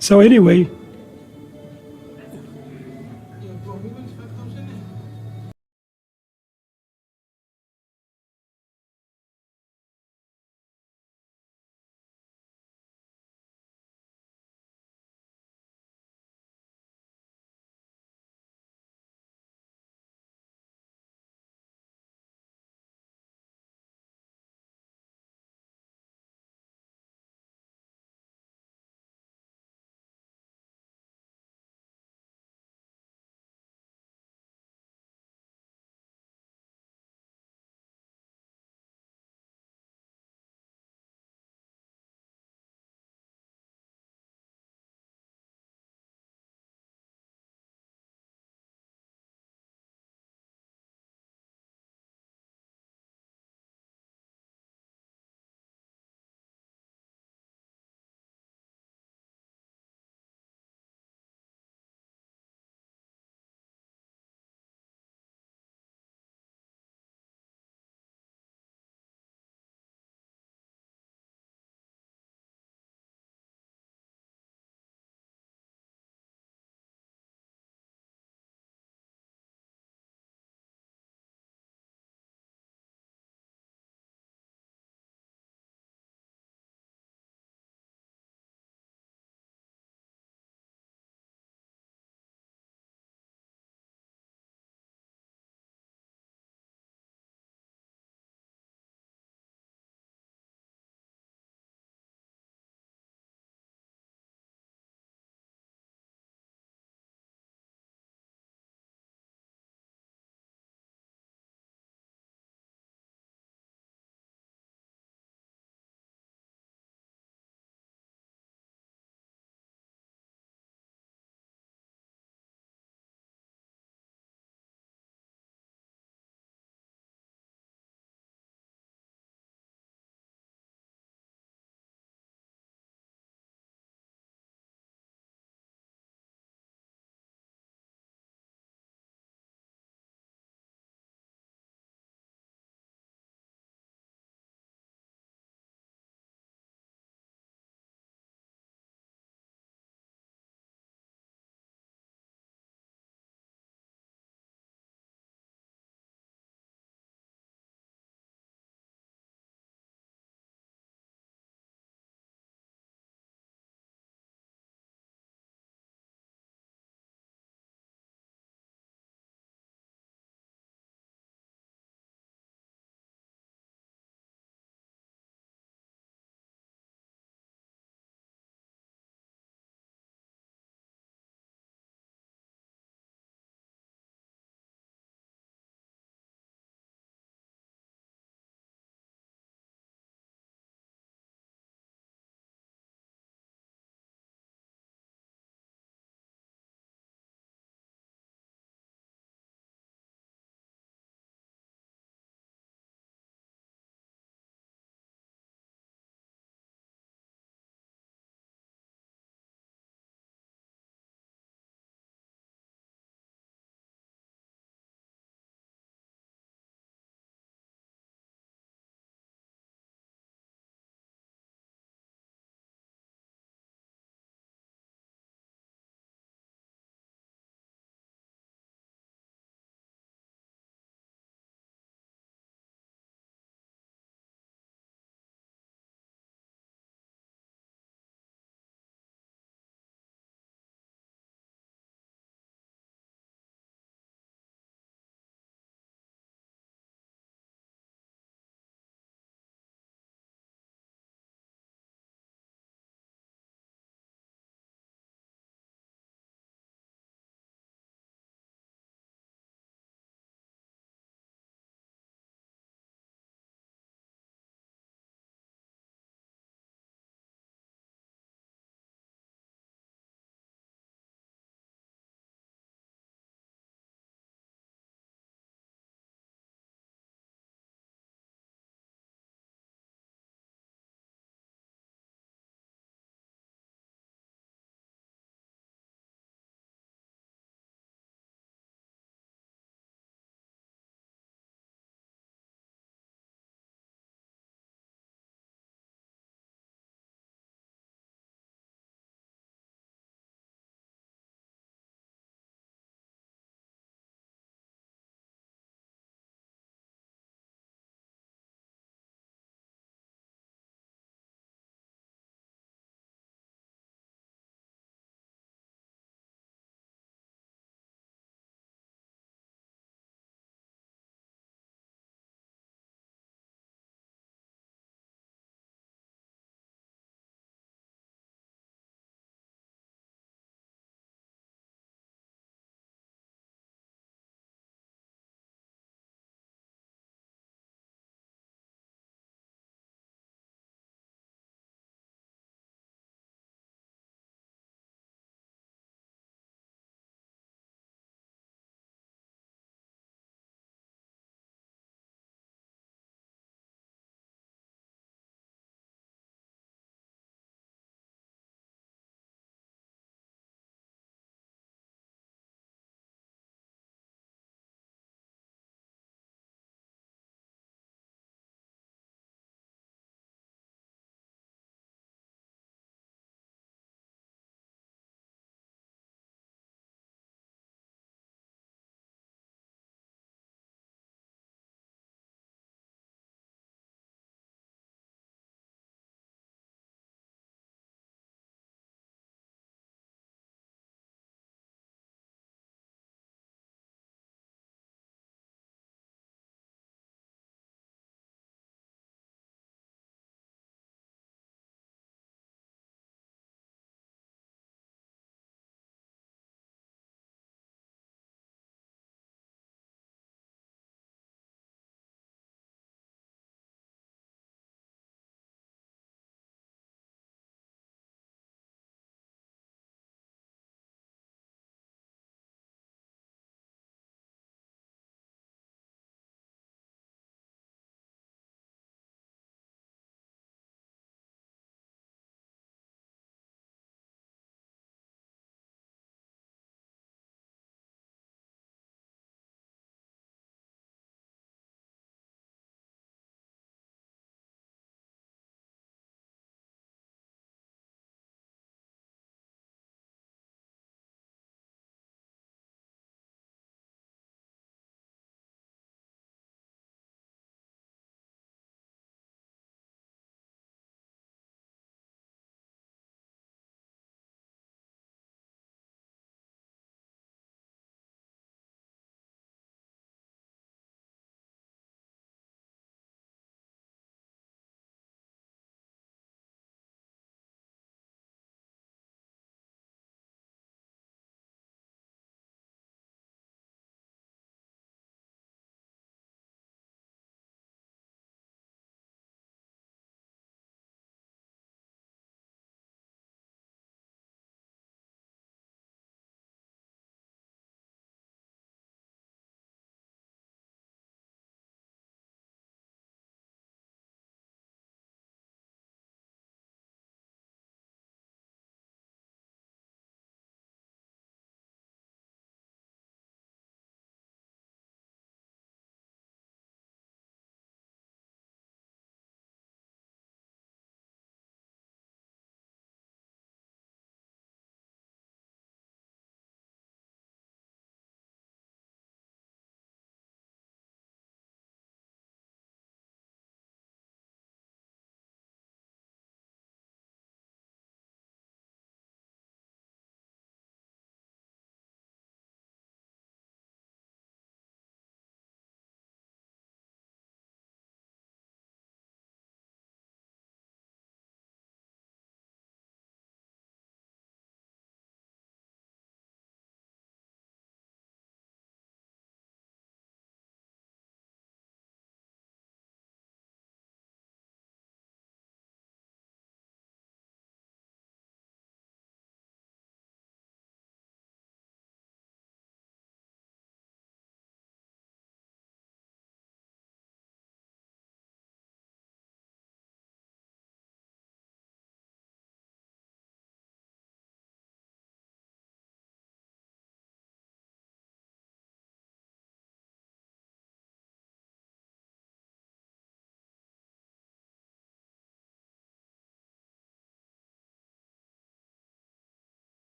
So anyway,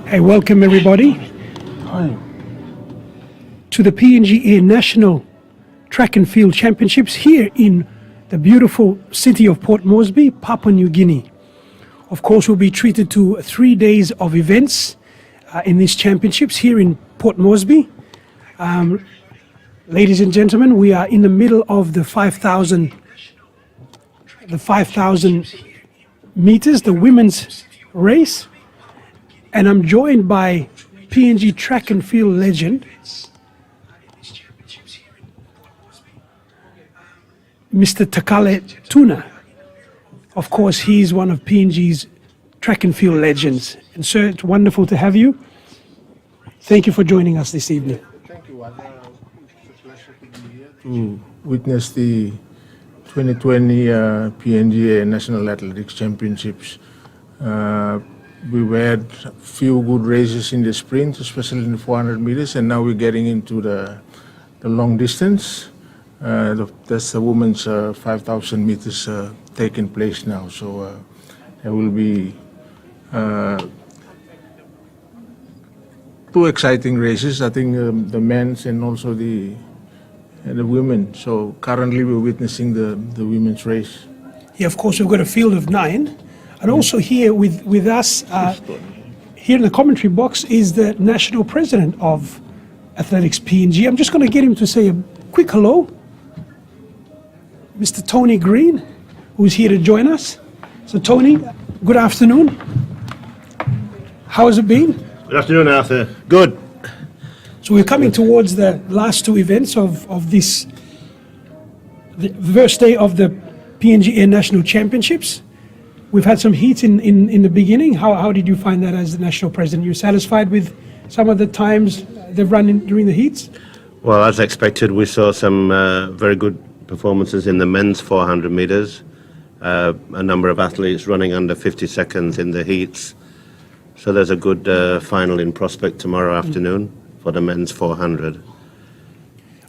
Hey, welcome everybody. Hi. To the PNG National Track and Field Championships here in the beautiful city of Port Moresby, Papua New Guinea. Of course, we'll be treated to 3 days of events in these championships here in Port Moresby. Ladies and gentlemen, we are in the middle of the 5,000 meters, the women's race, and I'm joined by PNG track and field legend Mr. Takale Tuna. Of course, he's one of PNG's track and field legends. And sir, it's wonderful to have you. Thank you for joining us this evening. Thank you, Wanda. It's a pleasure to be here to witness the 2020 PNG National Athletics Championships. We've had a few good races in the sprint, especially in the 400 meters, and now we're getting into the long distance. That's the women's 5,000 meters taking place now. So there will be two exciting races, I think, the men's and also the women. So currently we're witnessing the women's race. Yeah, of course, we've got a field of 9. And also here with us, here in the commentary box, is the national president of Athletics PNG. I'm just going to get him to say a quick hello. Mr. Tony Green, who's here to join us. So Tony, good afternoon. How has it been? Good afternoon, Arthur. Good. So we're coming towards the last 2 events of this, the first day of the PNG Air National Championships. We've had some heat in the beginning. How did you find that as the national president? You satisfied with some of the times they've run during the heats? Well, as expected, we saw some very good performances in the men's 400 meters. A number of athletes running under 50 seconds in the heats. So there's a good final in prospect tomorrow afternoon for the men's 400.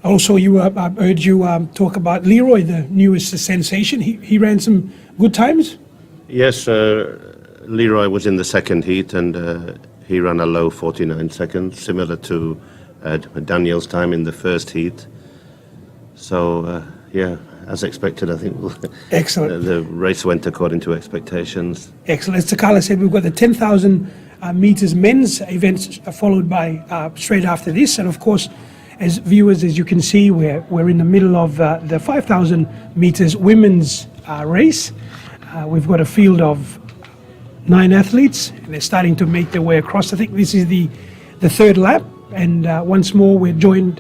Also, I heard you talk about Leroy, the newest sensation. He ran some good times? Yes, Leroy was in the second heat and he ran a low 49 seconds, similar to Daniel's time in the first heat. So, yeah, as expected, I think. Excellent. The race went according to expectations. Excellent. As Takala said, we've got the 10,000 meters men's events followed by straight after this. And of course, as viewers, as you can see, we're in the middle of the 5,000 meters women's race. We've got a field of 9 athletes, and they're starting to make their way across. I think this is the third lap, and once more we're joined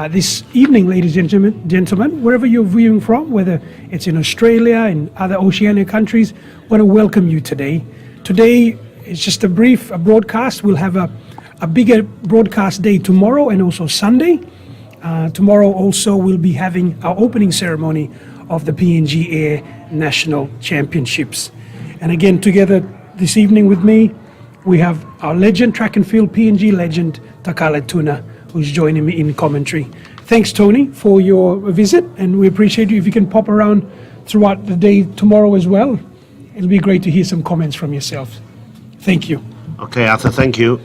this evening, ladies and gentlemen, wherever you're viewing from, whether it's in Australia, in other Oceania countries, I want to welcome you today. Today is just a broadcast. We'll have a bigger broadcast day tomorrow and also Sunday. Tomorrow also we'll be having our opening ceremony of the PNG Air National Championships. And again, together this evening with me, we have our legend, track and field PNG legend, Takale Tuna, who's joining me in commentary. Thanks, Tony, for your visit, and we appreciate you if you can pop around throughout the day tomorrow as well. It'll be great to hear some comments from yourself. Thank you. Okay, Arthur, thank you.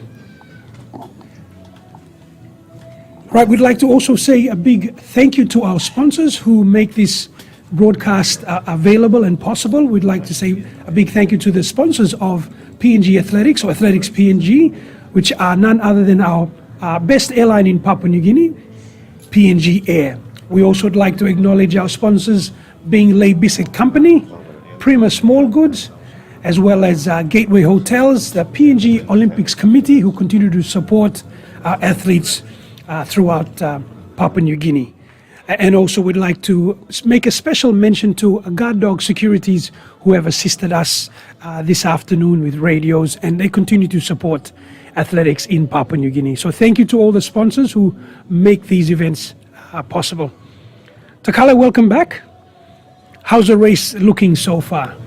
Right, we'd like to also say a big thank you to our sponsors who make this broadcast available and possible. We'd like to say a big thank you to the sponsors of PNG Athletics, or Athletics PNG, which are none other than our best airline in Papua New Guinea, PNG Air. We also would like to acknowledge our sponsors being Lay Bissett Company, Prima Small Goods, as well as Gateway Hotels, the PNG Olympics Committee, who continue to support our athletes throughout Papua New Guinea. And also we'd like to make a special mention to Guard Dog Securities, who have assisted us this afternoon with radios, and they continue to support athletics in Papua New Guinea. So thank you to all the sponsors who make these events possible. Takala, welcome back. How's the race looking so far?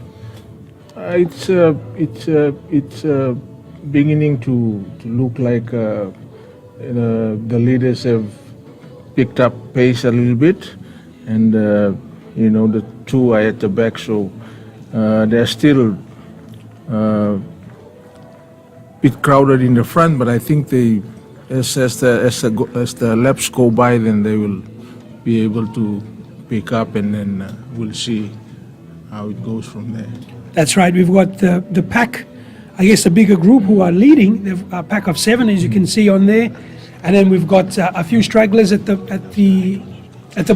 It's beginning to look like the leaders have picked up pace a little bit, and the two are at the back, so they're still bit crowded in the front, but I think they, as the laps go by, then they will be able to pick up, and then we'll see how it goes from there. That's right. We've got the pack, I guess the bigger group who are leading, the pack of 7, as you can see on there, and then we've got a few stragglers at the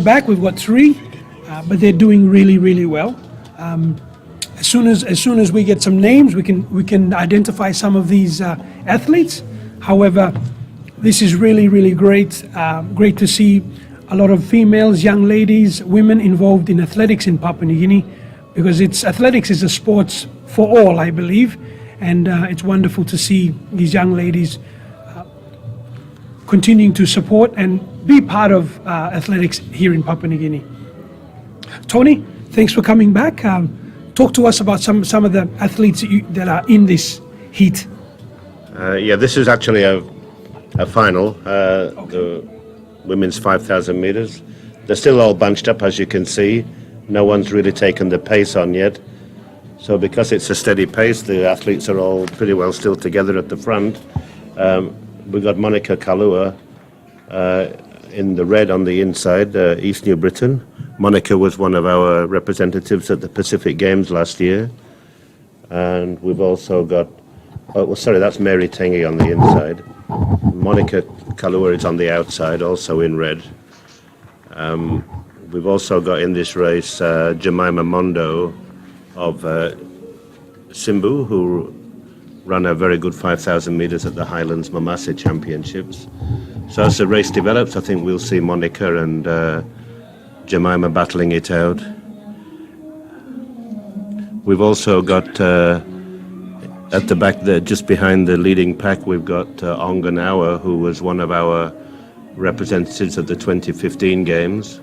back. We've got 3, but they're doing really, really well. As soon as we get some names, we can identify some of these athletes. However, this is really, really great. Great to see a lot of females, young ladies, women involved in athletics in Papua New Guinea, because athletics is a sport for all, I believe, and it's wonderful to see these young ladies continuing to support and be part of athletics here in Papua New Guinea. Tony, thanks for coming back. Talk to us about some of the athletes that are in this heat. Yeah, this is actually a final, the women's 5,000 meters. They're still all bunched up, as you can see. No one's really taken the pace on yet. So because it's a steady pace, the athletes are all pretty well still together at the front. We've got Monica Kalua in the red on the inside, East New Britain. Monica was one of our representatives at the Pacific Games last year. And we've also got, that's Mary Tengi on the inside. Monica Kalua is on the outside, also in red. We've also got in this race Jemima Mondo of Simbu, who ran a very good 5,000 meters at the Highlands Mamase Championships. So as the race develops, I think we'll see Monica and Jemima battling it out. We've also got at the back there, just behind the leading pack, we've got Ongan Awa, who was one of our representatives at the 2015 Games.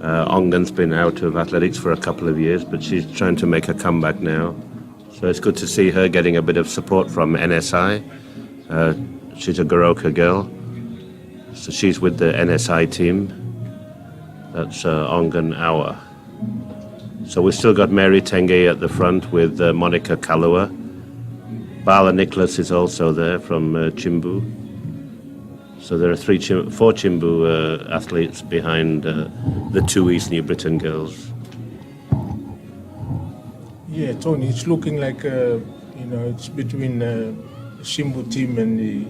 Ongan's been out of athletics for a couple of years, but she's trying to make a comeback now. So it's good to see her getting a bit of support from NSI. She's a Goroka girl, so she's with the NSI team. That's Ongan Awa. So we've still got Mary Tengi at the front with Monica Kalua. Bala Nicholas is also there from Chimbu. So there are 4 Chimbu athletes behind the 2 East New Britain girls. Yeah, Tony, it's looking like it's between the Chimbu team and the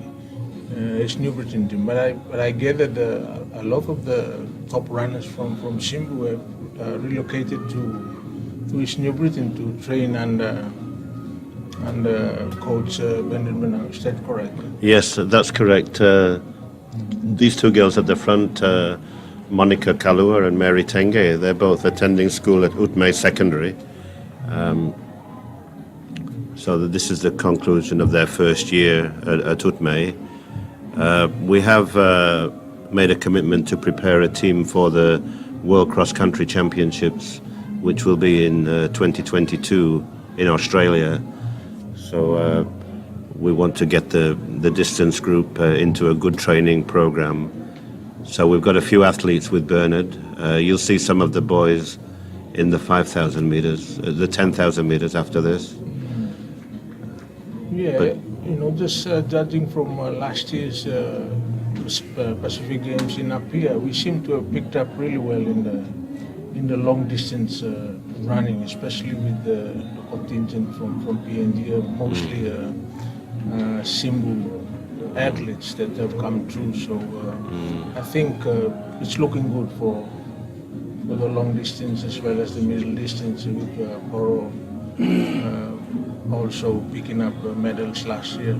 East New Britain team. But I gathered a lot of the top runners from Chimbu have relocated to East New Britain to train under Coach Benjamin. Is that correct? Yes, that's correct. These 2 girls at the front, Monica Kalua and Mary Tengi, they're both attending school at Utme Secondary. So this is the conclusion of their first year at Utme. We have made a commitment to prepare a team for the World Cross Country Championships, which will be in 2022 in Australia. So we want to get the distance group into a good training program. So we've got a few athletes with Bernard. You'll see some of the boys in the 5,000 meters, the 10,000 meters after this. Yeah, just judging from last year's Pacific Games in Apia, we seem to have picked up really well in the long distance running, especially with the contingent from PNG, mostly Simbu athletes that have come through. So I think it's looking good for the long distance as well as the middle distance, with Poro also picking up medals last year.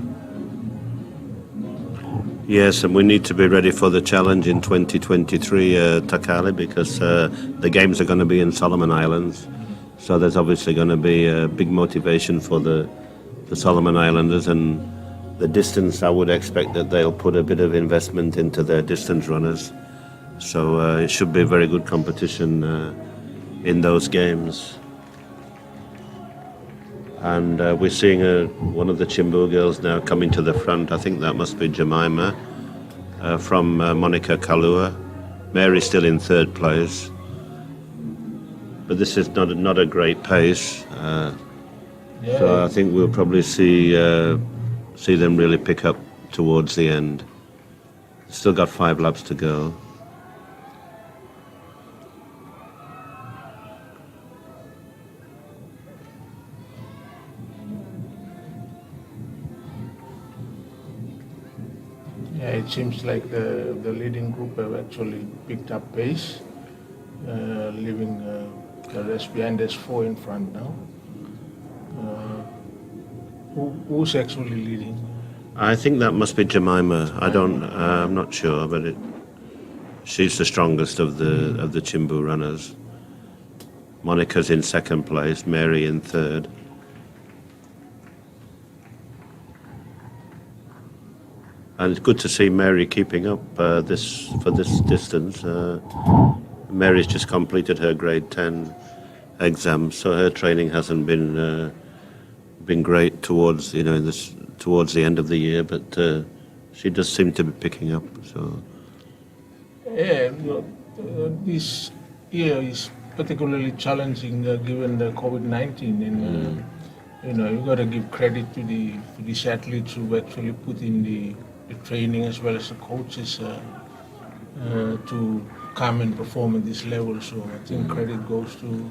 Yes, and we need to be ready for the challenge in 2023, Takali, because the games are going to be in Solomon Islands. So there's obviously going to be a big motivation for the Solomon Islanders, and the distance, I would expect that they'll put a bit of investment into their distance runners. So it should be a very good competition in those games. And we're seeing one of the Chimbu girls now coming to the front. I think that must be Jemima from Monica Kalua. Mary's still in 3rd place. But this is not a great pace. So I think we'll probably see see them really pick up towards the end. Still got 5 laps to go. Yeah, it seems like the leading group have actually picked up pace, leaving the rest behind. There's 4 in front now. Who's actually leading? I think that must be Jemima. I'm not sure, but she's the strongest of the Chimbu runners. Monica's in second place, Mary in third. And it's good to see Mary keeping up for this distance. Mary's just completed her grade 10 exam, so her training hasn't been great towards towards the end of the year, but she does seem to be picking up. So Yeah, this year is particularly challenging given the COVID-19, and you got to give credit to these athletes who actually put in the training as well as the coaches to come and perform at this level. So I think credit goes to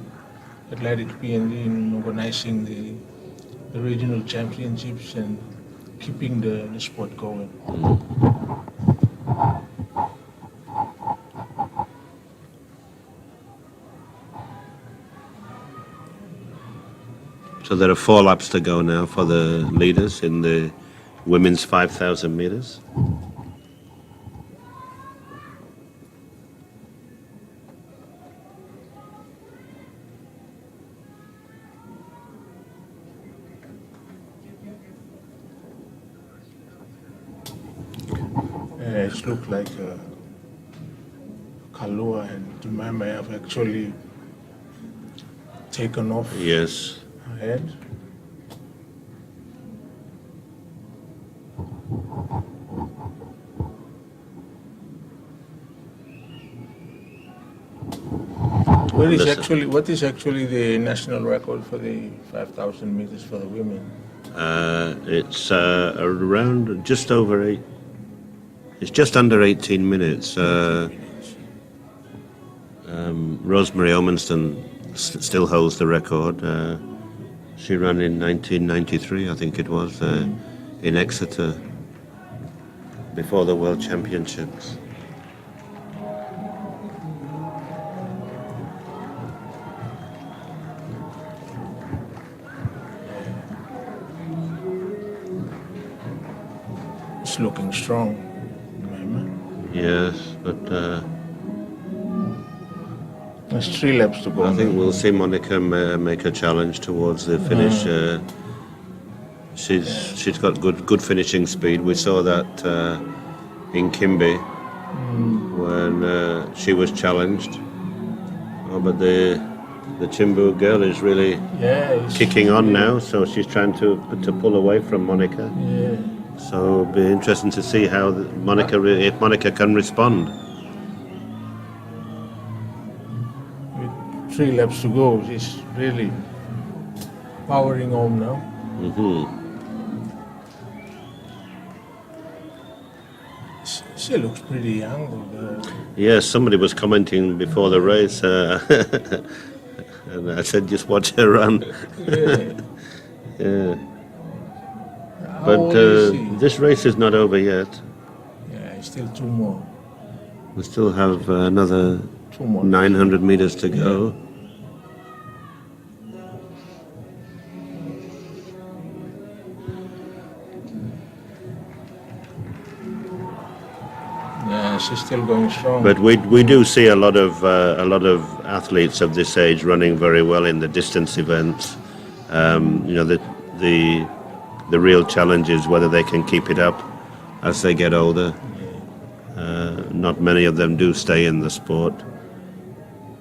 Athletics PNG in organizing the regional championships and keeping the sport going. So there are 4 laps to go now for the leaders in the women's 5,000 meters. It looks like Kalua and Jemima have actually taken off Yes. ahead. What is actually the national record for the 5,000 meters for the women? It's around just over 8. It's just under 18 minutes. Rosemary Omenston still holds the record. She ran in 1993, I think it was, in Exeter before the World Championships. It's looking strong. Yes, but there's 3 laps to go. I think we'll see Monica make a challenge towards the finish. She's got good finishing speed. We saw that in Kimby when she was challenged. Oh, but the Chimbu girl is really kicking on now, so she's trying to pull away from Monica. Yeah. So it'll be interesting to see how if Monica can respond. With 3 laps to go, she's really powering home now. She looks pretty young. Yes, somebody was commenting before the race, and I said, just watch her run. Yeah. But this race is not over yet. Yeah, still 2 more. We still have another 2 more. 900 meters to go. Yeah, she's still going strong. But we do see a lot of athletes of this age running very well in the distance events. The real challenge is whether they can keep it up as they get older. Not many of them do stay in the sport.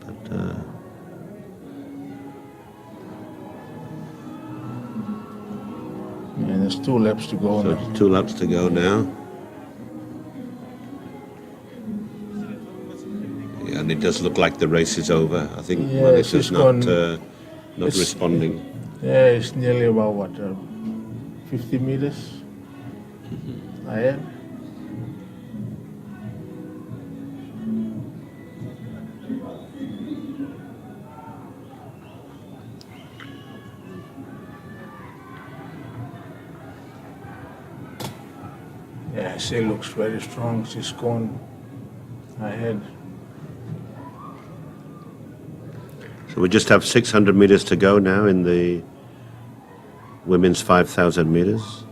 But, there's 2 laps to go so now. 2 laps to go now. Yeah, and it does look like the race is over. I think Monica's not responding. Yeah, it's nearly about 50 meters. ahead. Yeah, she looks very strong. She's gone ahead. So we just have 600 meters to go now in the women's 5,000 meters.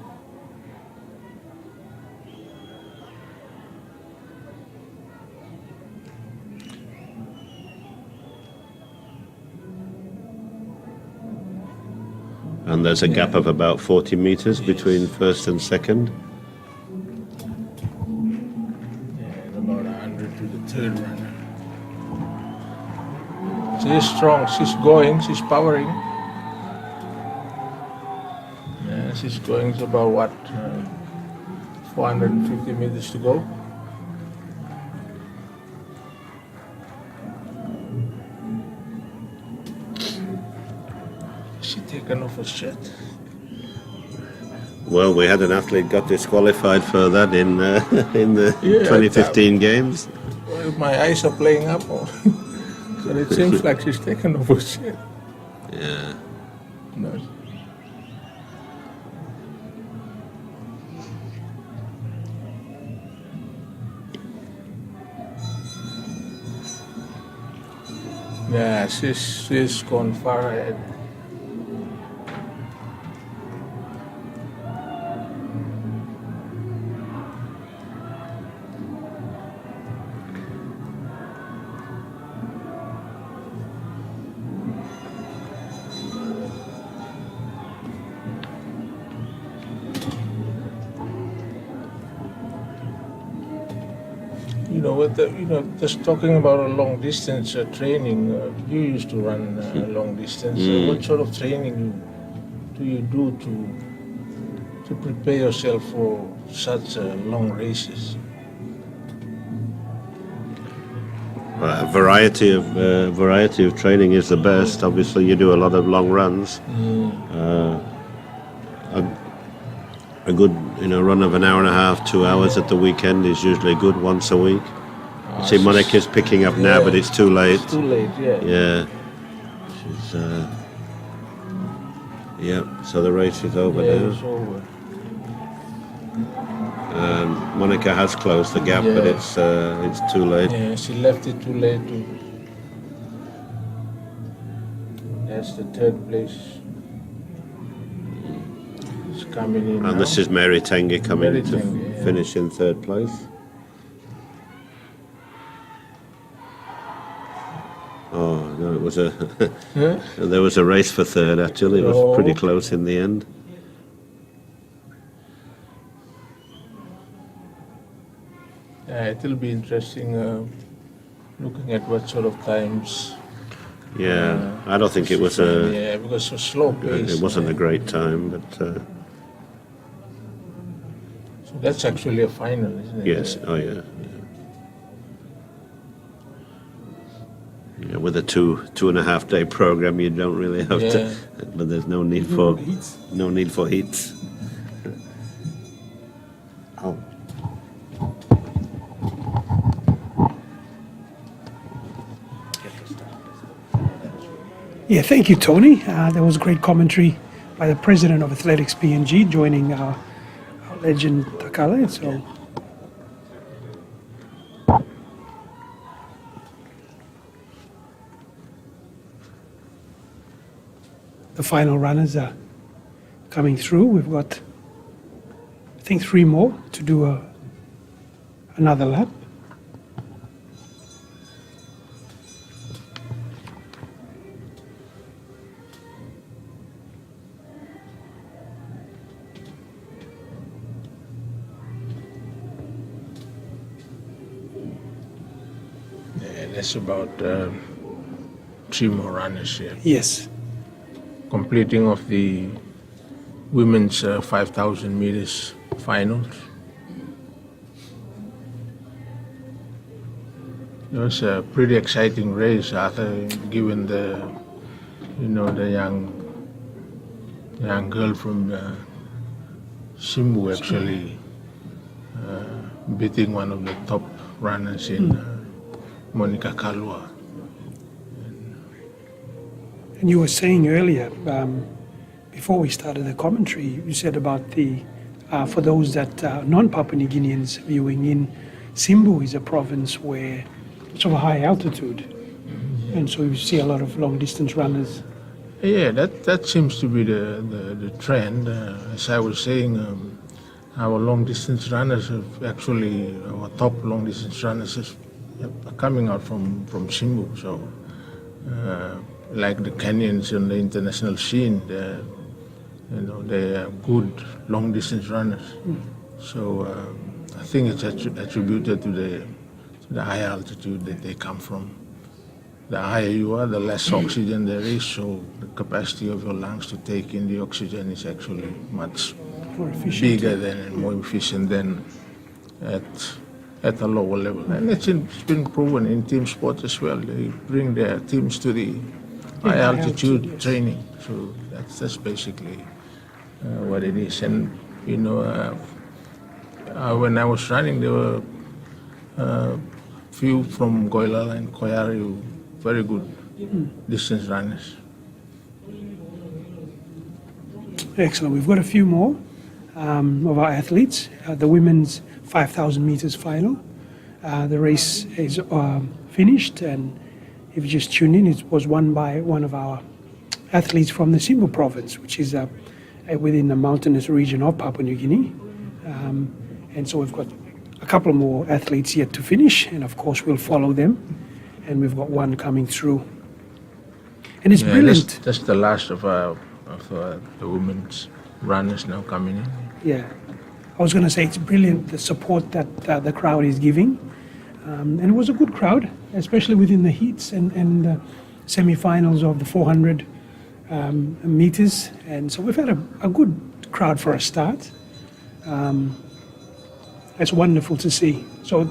And there's a gap of about 40 meters between first and second. And about 100 to the third runner. She's strong. She's going. She's powering. Yeah, she's going to about what? 450 meters to go. She taken off her shirt. Well, we had an athlete got disqualified for that in in the Yeah, 2015 games. Well, my eyes are playing up. So it seems like she's taken off her shirt. Yeah. No. Yeah, she's gone far ahead. Just talking about a long distance training, you used to run long distance. What sort of training do you do to prepare yourself for such long races? A variety of training is the best. Obviously, you do a lot of long runs. A good run of an hour and a half, 2 hours at the weekend is usually good once a week. See, Monica's picking up now, but it's too late. It's too late, yeah. Yeah. She's yeah. So the race is over Yeah, now. it's over. Monica has closed the gap, but Yeah. it's too late. Yeah, she left it too late. That's the third place. It's coming in And now. this is Mary Tengi coming Mary to Tengi, yeah. finish in third place. Oh no, it was Huh? there was a race for third actually. It was pretty close in the end. Yeah, it'll be interesting looking at what sort of times. Yeah, I don't think it was a. Yeah, because it's slow pace. It wasn't a great time, but So that's actually a final, isn't it? yes. Oh yeah. Yeah, with a 2.5 day program, you don't really have Yeah. to. But there's no need for heats. Oh. Yeah, thank you, Tony. That was great commentary by the president of Athletics PNG, joining our legend Takale. So, the final runners are coming through. We've got, I think, 3 more to do another lap. Yeah, that's about 3 more runners here. Yes. Completing of the women's 5,000 meters finals. It was a pretty exciting race, Arthur, given the young girl from Simbu actually beating one of the top runners in Monica Kalua. And you were saying earlier, before we started the commentary, you said about the, for those that are non-Papua New Guineans viewing in, Simbu is a province where it's of a high altitude. And so you see a lot of long-distance runners. Yeah, that seems to be the trend. As I was saying, our long-distance runners have actually, our top long-distance runners are coming out from Simbu. So, like the Kenyans on the international scene, they are good long-distance runners. So I think it's attributed to the high altitude that they come from. The higher you are, the less oxygen there is, so the capacity of your lungs to take in the oxygen is actually much More efficient. bigger than and more efficient than at a lower level. And it's been proven in team sports as well. They bring their teams to the high altitude yes. training. So that's basically what it is. And when I was running, there were few from Goilala and Koyari, very good distance runners. Excellent. We've got a few more of our athletes. The women's 5,000 meters final. The race is finished, and if you just tune in, it was won by one of our athletes from the Simbu province, which is within the mountainous region of Papua New Guinea. And so we've got a couple more athletes yet to finish, and of course we'll follow them. And we've got one coming through. And it's brilliant. That's the last of the women's runners now coming in. Yeah. I was going to say it's brilliant, the support that the crowd is giving. And it was a good crowd, especially within the heats and the semi-finals of the 400 meters. And so we've had a good crowd for a start. It's wonderful to see. So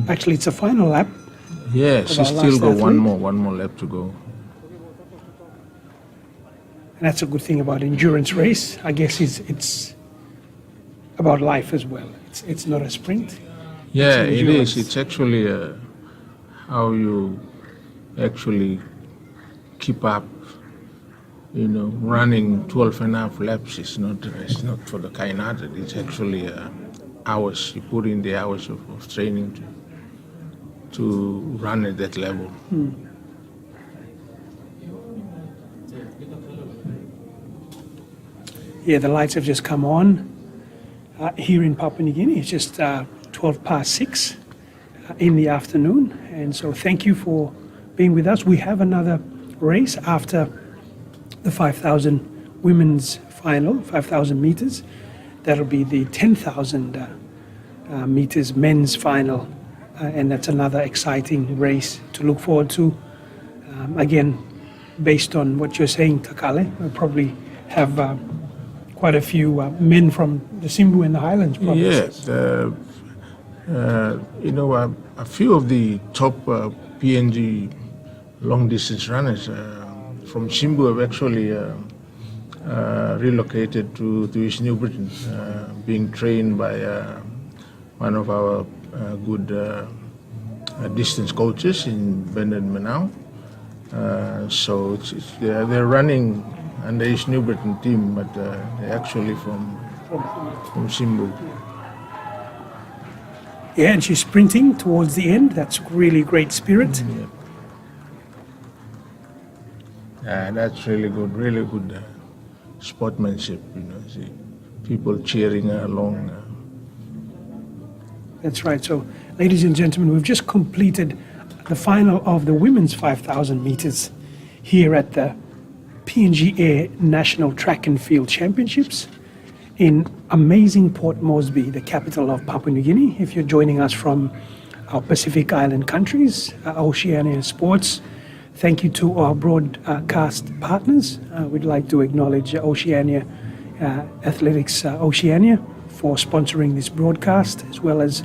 actually it's a final lap. Yeah, Of she's our still last got one athlete. more lap to go. And that's a good thing about endurance race. I guess it's about life as well. It's not a sprint. Yeah, It's it endurance. is. It's actually how you actually keep up. Running 12 and a half laps is not for the kind-hearted. It's actually hours. You put in the hours of training to run at that level. Yeah, the lights have just come on here in Papua New Guinea. It's just 12 past 6 in the afternoon. And so thank you for being with us. We have another race after the 5,000 women's final, 5,000 meters. That'll be the 10,000 meters men's final. And that's another exciting race to look forward to. Again, based on what you're saying, Takale, we'll probably have quite a few men from the Simbu and the Highlands provinces. Yes, a few of the top PNG long-distance runners from Simbu have actually relocated to East New Britain, being trained by one of our good distance coaches in Bernard Manau. So they're running under East New Britain team, but they're actually from Simbu. Yeah, and she's sprinting towards the end. That's really great spirit. Yeah, that's really good sportsmanship. See people cheering her along. That's right. So, ladies and gentlemen, we've just completed the final of the women's 5,000 meters here at the PNG Air National Track and Field Championships in amazing Port Moresby, the capital of Papua New Guinea. If you're joining us from our Pacific Island countries, Oceania Sports, thank you to our broadcast partners. We'd like to acknowledge Oceania Athletics Oceania for sponsoring this broadcast, as well as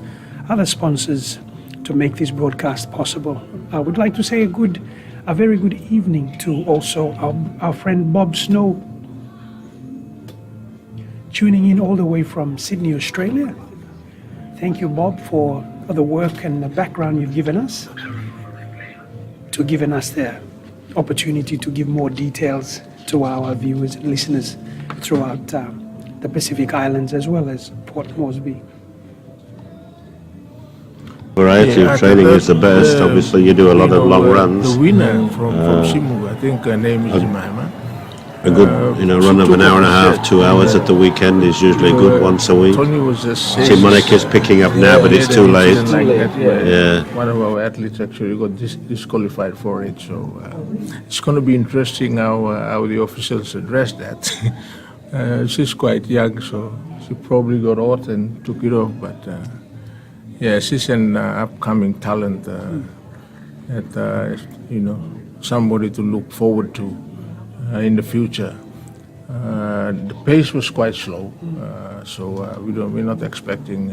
other sponsors to make this broadcast possible. I would like to say a very good evening to also our friend Bob Snow, tuning in all the way from Sydney, Australia. Thank you, Bob, for the work and the background you've given us, to giving us the opportunity to give more details to our viewers and listeners throughout the Pacific Islands as well as Port Moresby. Variety of training is the best. Obviously, you do a lot of long runs. The winner from Simu, I think her name is Jemima. A good, run of an hour and a half, 2 hours at the weekend is usually good once a week. Tony was just See, Monica's picking up now, but it's too late. Yeah. One of our athletes actually got disqualified for it, so it's going to be interesting how the officials address that. She's quite young, so she probably got hot and took it off, but yeah, she's an upcoming talent that, somebody to look forward to in the future. The pace was quite slow, so we're not expecting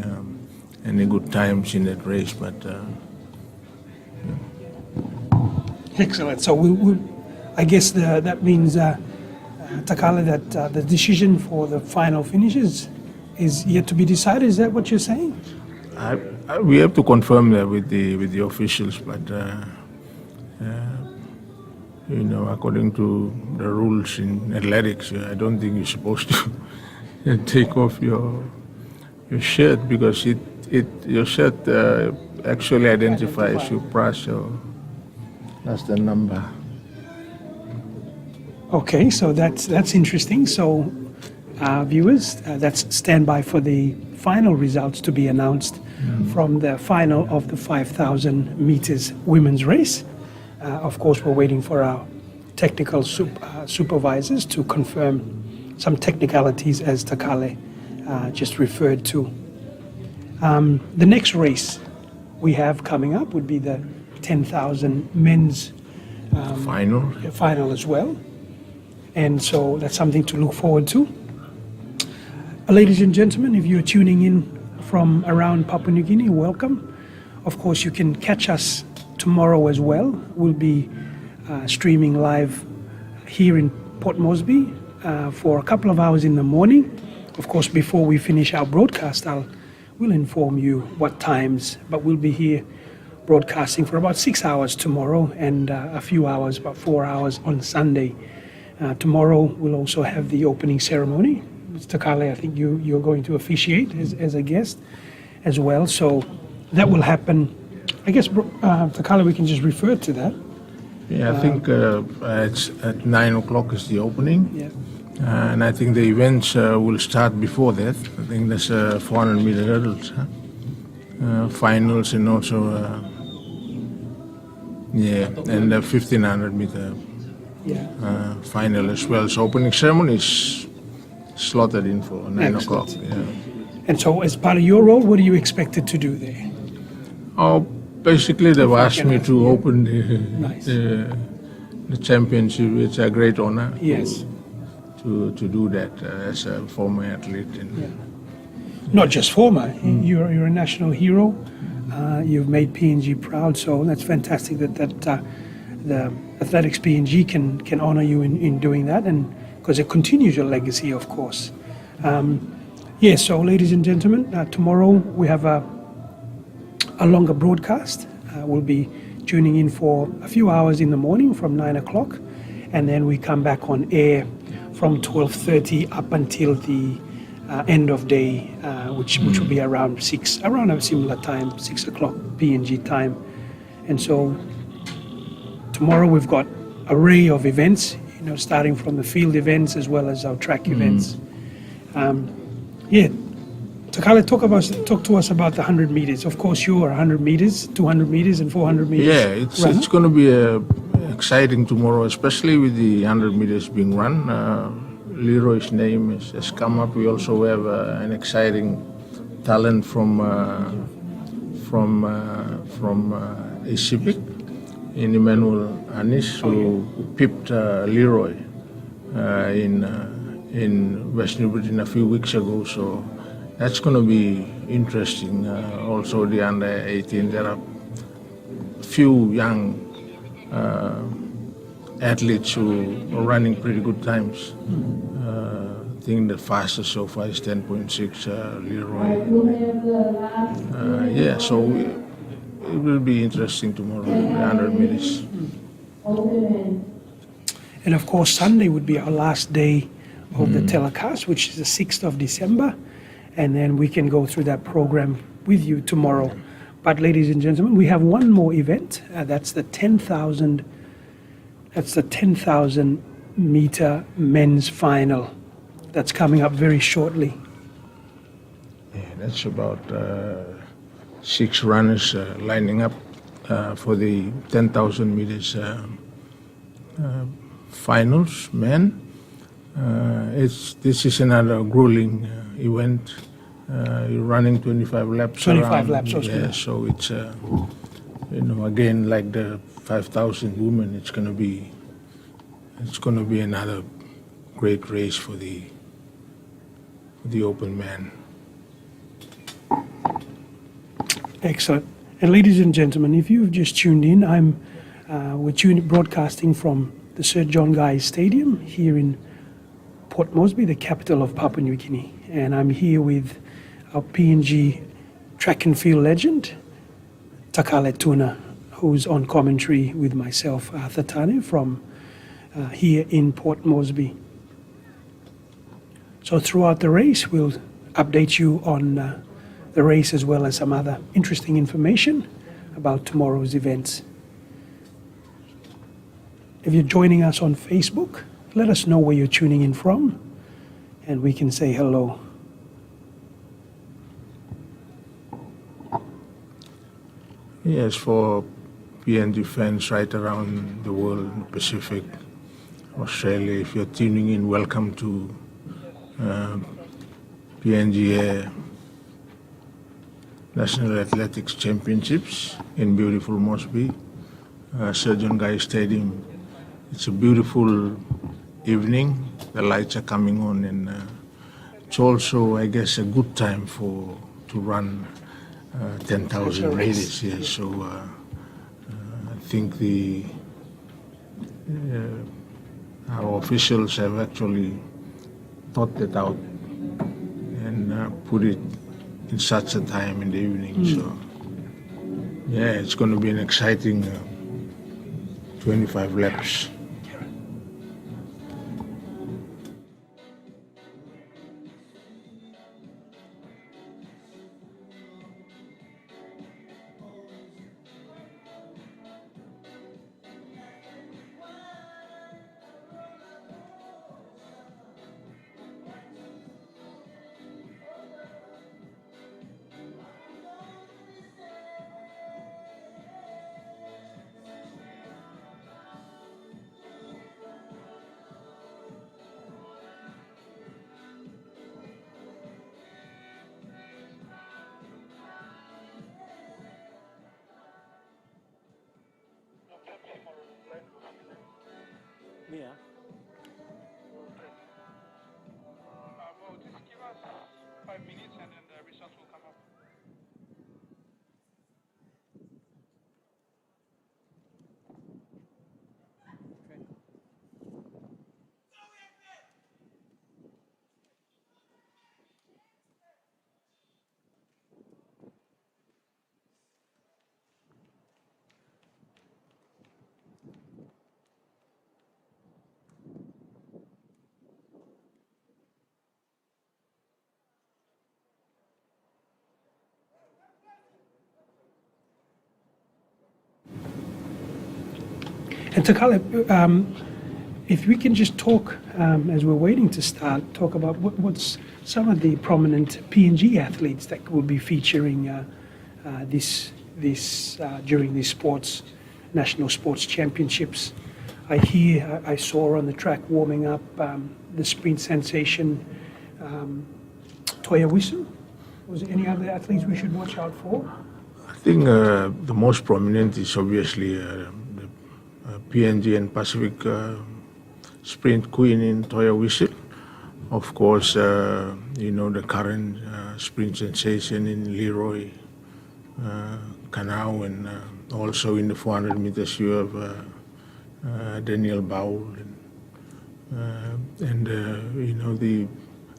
any good times in that race, but Excellent. So I guess that means, Takale, that the decision for the final finishes is yet to be decided. Is that what you're saying? we have to confirm that with the officials, but according to the rules in athletics, I don't think you're supposed to take off your shirt, because your shirt actually identifies your price, so that's the number. Okay, so that's interesting. So, viewers, that's stand by for the final results to be announced from the final of the 5,000 meters women's race. Of course, we're waiting for our technical supervisors to confirm some technicalities, as Takale just referred to. The next race we have coming up would be the 10,000 men's final as well. And so that's something to look forward to. Ladies and gentlemen, if you're tuning in from around Papua New Guinea, welcome. Of course, you can catch us tomorrow as well. We'll be streaming live here in Port Moresby for a couple of hours in the morning. Of course, before we finish our broadcast, we'll inform you what times, but we'll be here broadcasting for about 6 hours tomorrow and a few hours, about 4 hours on Sunday. Tomorrow we'll also have the opening ceremony. Mr. Takale, I think you're going to officiate as a guest as well. So that will happen. I guess, Takale, we can just refer to that. Yeah, I think it's at 9 o'clock is the opening. Yeah. And I think the events will start before that. I think there's 400 meter hurdles, finals, and also and the 1500 meter final as well. So opening ceremony is slotted in for 9 o'clock. Yeah. And so, as part of your role, what are you expected to do there? Oh, basically they've asked me to open the championship. It's a great honor. Yes. To do that as a former athlete. Not just former, you're a national hero. You've made PNG proud, so that's fantastic that the Athletics PNG can honor you in doing that, and because it continues your legacy, of course. So ladies and gentlemen, tomorrow we have a longer broadcast. We'll be tuning in for a few hours in the morning from 9 o'clock, and then we come back on air from 12:30 up until the end of day, which will be around a similar time, 6 o'clock PNG time. And so tomorrow we've got an array of events, starting from the field events as well as our track events. Takale, talk to us about the 100 meters. Of course, you are 100 meters, 200 meters, and 400 meters. Yeah, it's going to be exciting tomorrow, especially with the 100 meters being run. Leroy's name has come up. We also have an exciting talent from Pacific, in Emmanuel Anis, who pipped Leroy in West New Britain a few weeks ago. So that's going to be interesting. Also, the under 18, there are few young athletes who are running pretty good times. think the fastest so far is 10.6 Leroy. Yeah, so it will be interesting tomorrow, the 100 meters. And of course, Sunday would be our last day of the telecast, which is the 6th of December. And then we can go through that program with you tomorrow. But ladies and gentlemen, we have one more event. That's the 10,000 meter men's final. That's coming up very shortly. Yeah, that's about 6 runners lining up for the 10,000 meters finals, men. This is another grueling event. You're running 25 laps. 25 around. laps, Yeah, so it's again like the 5,000 women. It's gonna be another great race for the open man. Excellent. And ladies and gentlemen, if you've just tuned in, we're broadcasting from the Sir John Guise Stadium here in Port Moresby, the capital of Papua New Guinea. And I'm here with our PNG track and field legend, Takale Tuna, who's on commentary with myself, Arthur Tane, from here in Port Moresby. So throughout the race, we'll update you on the race as well as some other interesting information about tomorrow's events. If you're joining us on Facebook, let us know where you're tuning in from, and we can say hello. Yes, for PNG fans right around the world, Pacific, Australia, if you're tuning in, welcome to PNG National Athletics Championships in beautiful Moresby, Sir John Guise Stadium. It's a beautiful evening. The lights are coming on, and it's also, I guess, a good time to run 10,000 meters here. So I think our officials have actually thought that out and put it in such a time in the evening. So yeah, it's going to be an exciting 25 laps. Yeah. Well, just give us 5 minutes and then the results will come up. And Takale, if we can just talk, as we're waiting to start, talk about what's some of the prominent PNG athletes that will be featuring during these national sports championships. I saw on the track warming up the sprint sensation, Toya Wisu. Was there any other athletes we should watch out for? I think the most prominent is obviously the PNG and Pacific sprint queen in Toya Whistle. Of course, the current sprint sensation in Leroy Canal, and also in the 400 meters you have Daniel Baul, and the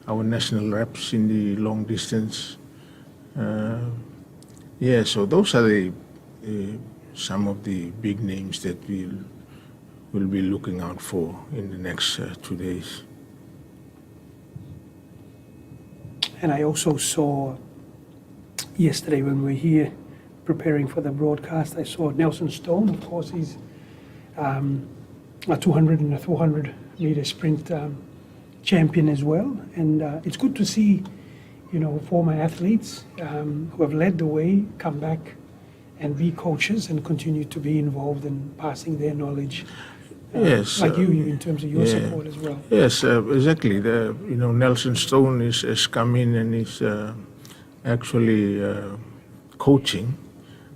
our national reps in the long distance. Yeah, so those are the some of the big names that we'll be looking out for in the next 2 days. And I also saw yesterday when we were here preparing for the broadcast, I saw Nelson Stone. Of course, he's a 200 and a 400 meter sprint champion as well. And it's good to see, you know, former athletes who have led the way come back and be coaches and continue to be involved in passing their knowledge. Yes, like you in terms of your yeah. support as well. Yes, exactly. Nelson Stone has come in and is actually coaching.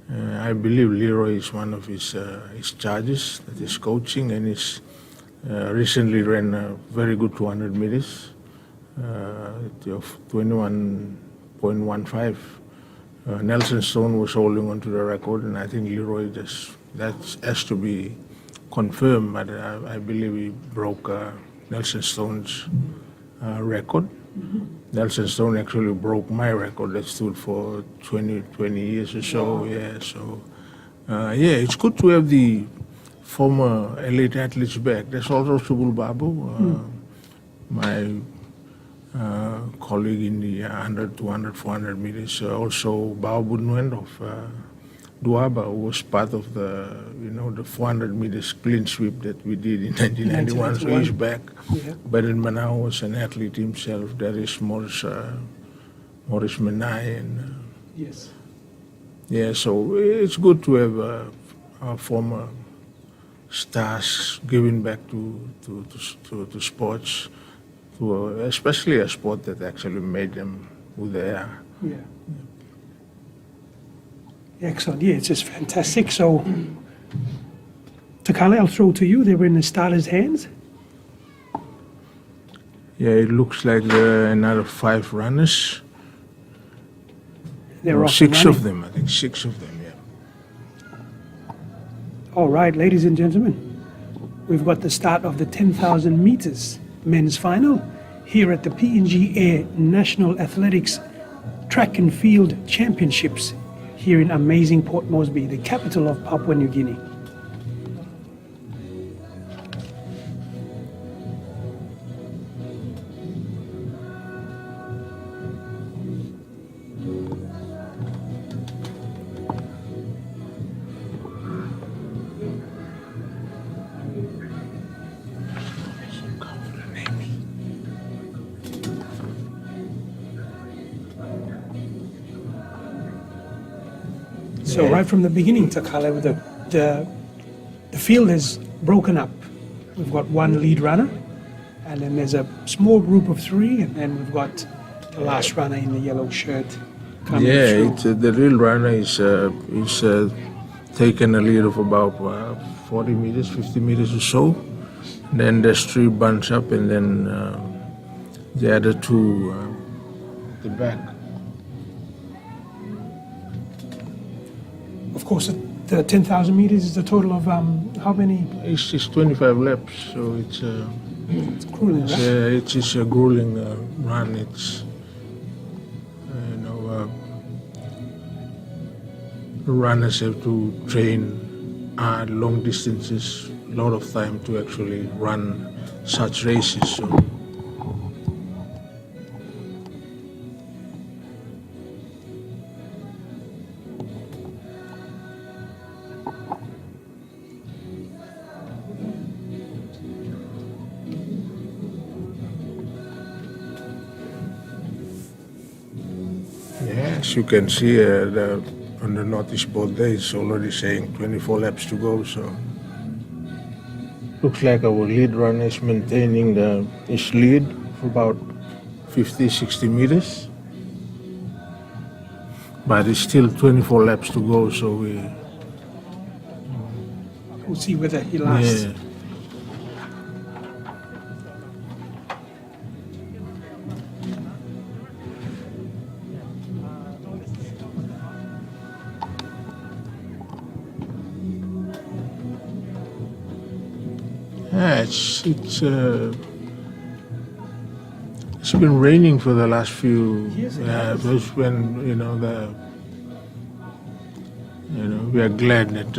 I believe Leroy is one of his charges that is coaching, and he's recently ran a very good 200 meters of 21.15. Nelson Stone was holding on to the record, and I think Leroy that has to be confirmed, but I believe he broke Nelson Stone's record. Nelson Stone actually broke my record that stood for 20 years or so. Wow. Yeah, so it's good to have the former elite athletes back. There's also Subul Babu, my colleague in the 100, 200, 400 meters. Also Bao Bunwend of Duaba, who was part of the 400 meters clean sweep that we did in 1991. So he's back. Yeah. But in Manao was an athlete himself. There is Maurice Menai, and Yes. yeah. So it's good to have our former stars giving back to sports, especially a sport that actually made them who they are. Yeah. Excellent. Yeah, it's just fantastic. So, Takale, I'll throw to you. They were in the starters' hands. Yeah, it looks like there are another 5 runners. They're Or off 6 and of running. them, I think 6 of them, yeah. All right, ladies and gentlemen, we've got the start of the 10,000 meters men's final here at the PNG Air National Athletics Track and Field Championships here in amazing Port Moresby, the capital of Papua New Guinea. So right from the beginning, Takale, with the field is broken up. We've got one lead runner, and then there's a small group of 3, and then we've got the last runner in the yellow shirt coming through. Yeah, the real runner is taken a lead of about 40 meters, 50 meters or so. Then there's 3 bunch up, and then the other 2 the back. Of course, the 10,000 meters is a total of how many? It's 25 laps, so it's Grueling, right? it is a grueling run. It's runners have to train long distances, a lot of time to actually run such races. So. As you can see on the notice board there, it's already saying 24 laps to go. So looks like our lead runner is maintaining his lead for about 50, 60 meters. But it's still 24 laps to go, so We'll see whether he lasts. yeah. It's It's been raining for the last few. Yes, it has. Those when we are glad that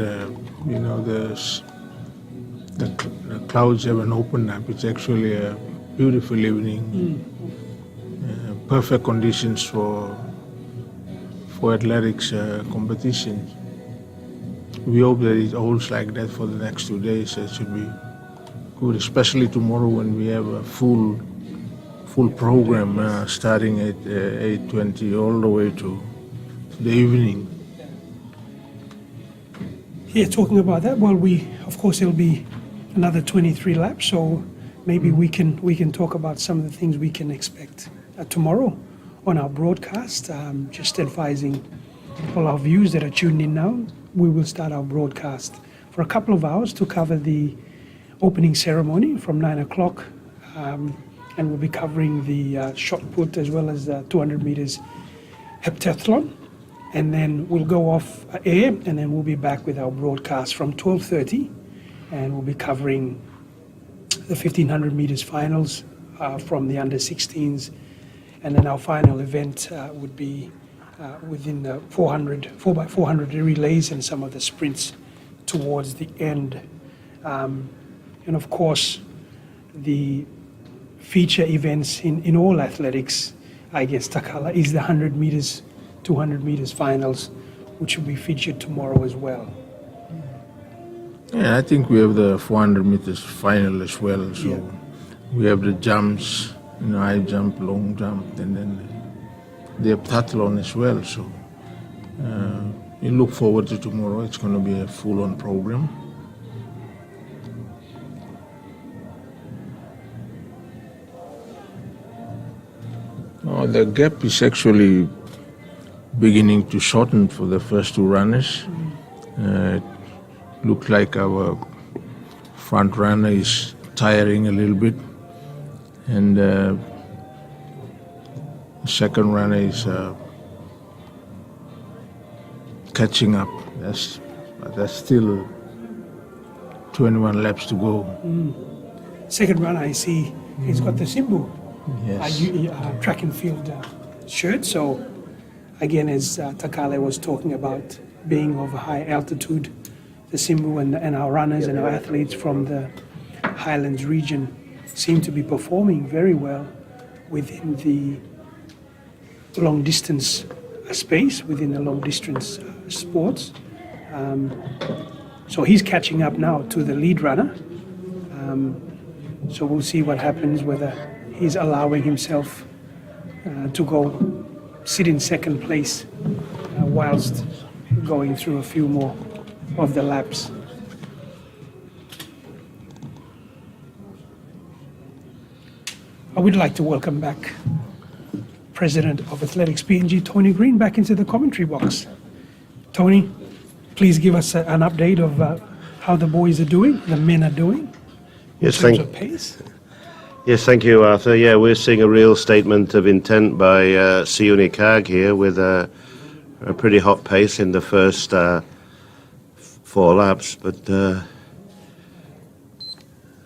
the clouds haven't opened up. It's actually a beautiful evening. Perfect conditions for athletics competition. We hope that it holds like that for the next 2 days. It should be good, especially tomorrow when we have a full program starting at 8:20 all the way to the evening. Yeah, talking about that, well, of course, it'll be another 23 laps, so maybe we can talk about some of the things we can expect tomorrow on our broadcast. Just advising all our viewers that are tuned in now, we will start our broadcast for a couple of hours to cover the opening ceremony from 9 o'clock, and we'll be covering the shot put as well as the 200 meters heptathlon. And then we'll go off air, and then we'll be back with our broadcast from 12:30, and we'll be covering the 1500 meters finals from the under 16s, and then our final event would be within the 4x400 relays and some of the sprints towards the end. And of course, the feature events in all athletics, I guess, Takala, is the 100 meters, 200 meters finals, which will be featured tomorrow as well. Yeah, I think we have the 400 meters final as well. So Yeah. we have the jumps, high jump, long jump, and then the heptathlon as well. So you look forward to tomorrow. It's going to be a full-on program. Oh, the gap is actually beginning to shorten for the first two runners. Looks like our front runner is tiring a little bit, and the second runner is catching up. That's still 21 laps to go. Second runner, I see he's got the Simbu Yes. track and field shirt. So again, as Takale was talking about being of a high altitude, the Simbu and our runners and our athletes from the Highlands region seem to be performing very well within the long distance space, within the long distance sports. So he's catching up now to the lead runner. So we'll see what happens, whether he's allowing himself to go sit in second place whilst going through a few more of the laps. I would like to welcome back President of Athletics PNG, Tony Green, back into the commentary box. Tony, please give us an update of how the boys are doing, the men are doing, Yes, in terms of pace. Yes, thank you, Arthur. Yeah, we're seeing a real statement of intent by Siuni Kag here with a pretty hot pace in the first 4 laps. But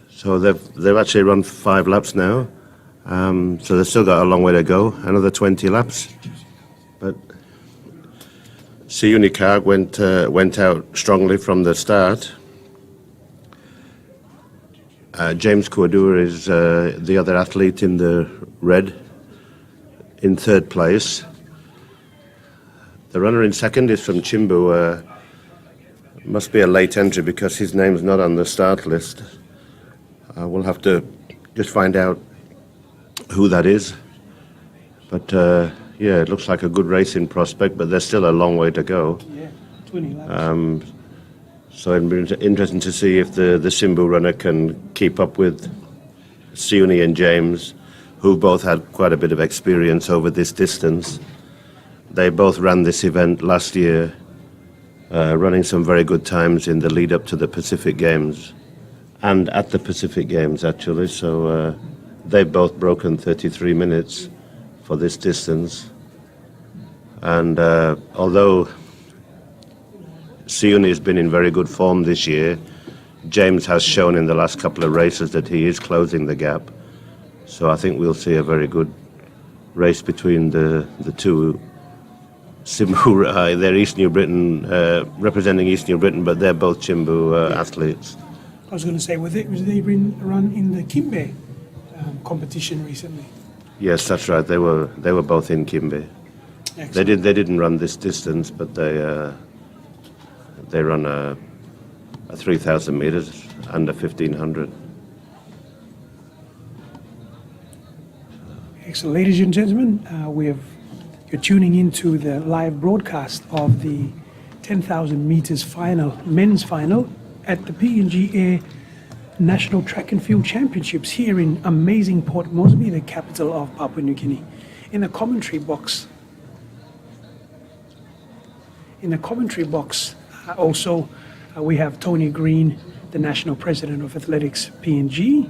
so they've actually run 5 laps now. So they've still got a long way to go, another 20 laps. But Siuni Kag went out strongly from the start. James Kordua is the other athlete in the red, in 3rd place. The runner in 2nd is from Chimbu. Must be a late entry because his name's not on the start list. We'll have to just find out who that is. But yeah, it looks like a good racing prospect, but there's still a long way to go. Yeah, 20 laps. So it'll be interesting to see if the Simbu runner can keep up with Siuni and James, who both had quite a bit of experience over this distance. They both ran this event last year, running some very good times in the lead up to the Pacific Games, and at the Pacific Games actually. So they've both broken 33 minutes for this distance. And although Siuni has been in very good form this year, James has shown in the last couple of races that he is closing the gap. So I think we'll see a very good race between the two. Simbu, they're East New Britain, representing East New Britain, but they're both Chimbu athletes. I was going to say, was they run in the Kimbe competition recently? Yes, that's right. They were both in Kimbe. Excellent. They didn't run this distance, but they run a 3,000 meters under 1,500. Excellent. Ladies and gentlemen, you're tuning into the live broadcast of the 10,000 meters final, men's final at the PNG Air National Track and Field Championships here in amazing Port Moresby, the capital of Papua New Guinea. In the commentary box, also we have Tony Green, the National President of Athletics PNG,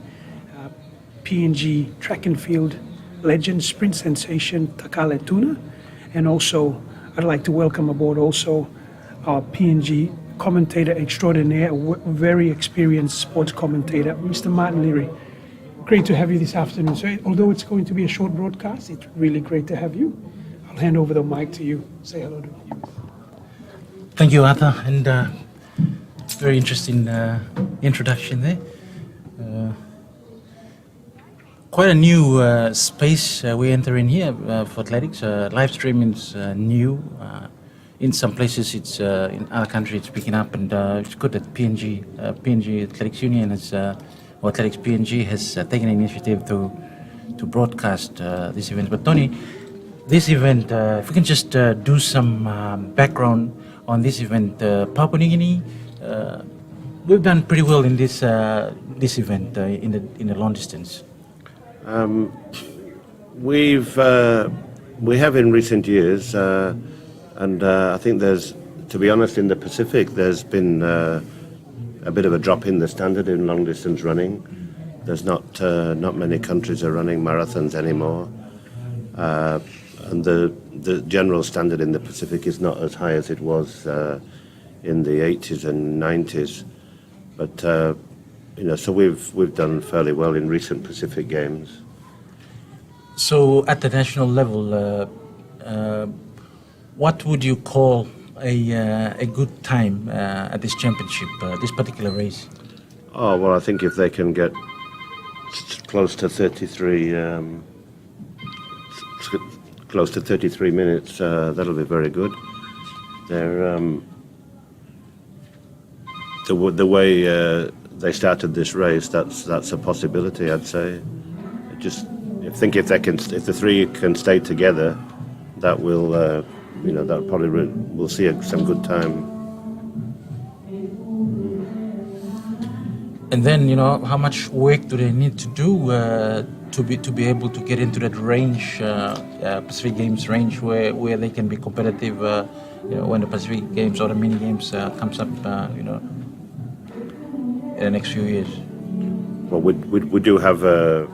PNG Track and Field legend, sprint sensation Takale Tuna, and also I'd like to welcome aboard also our PNG commentator extraordinaire, a very experienced sports commentator, Mr. Martin Leary. Great to have you this afternoon. So although it's going to be a short broadcast, it's really great to have you. I'll hand over the mic to you. Say hello to you. Thank you, Arthur, and very interesting introduction there. Quite a new space we enter in here for athletics. Live streaming is new. In some places, it's in other countries it's picking up, and it's good that PNG Athletics Union has, or Athletics PNG has taken initiative to broadcast this event. But Tony, this event, if we can just do some background on this event, Papua New Guinea, we've done pretty well in this event in the long distance. We have in recent years, and I think to be honest, in the Pacific, there's been a bit of a drop in the standard in long distance running. There's not many countries are running marathons anymore, and the general standard in the Pacific is not as high as it was in the 80s and 90s. But so we've done fairly well in recent Pacific Games. So at the national level, what would you call a good time at this championship, this particular race? Oh well, I think if they can get close to 33 minutes, that'll be very good. They're the way they started this race, that's a possibility, I'd say. If the three can stay together, that will that probably we'll see some good time. And then how much work do they need to do to be able to get into that range, Pacific Games range, where they can be competitive when the Pacific Games or the mini games comes up in the next few years? Well, we do have a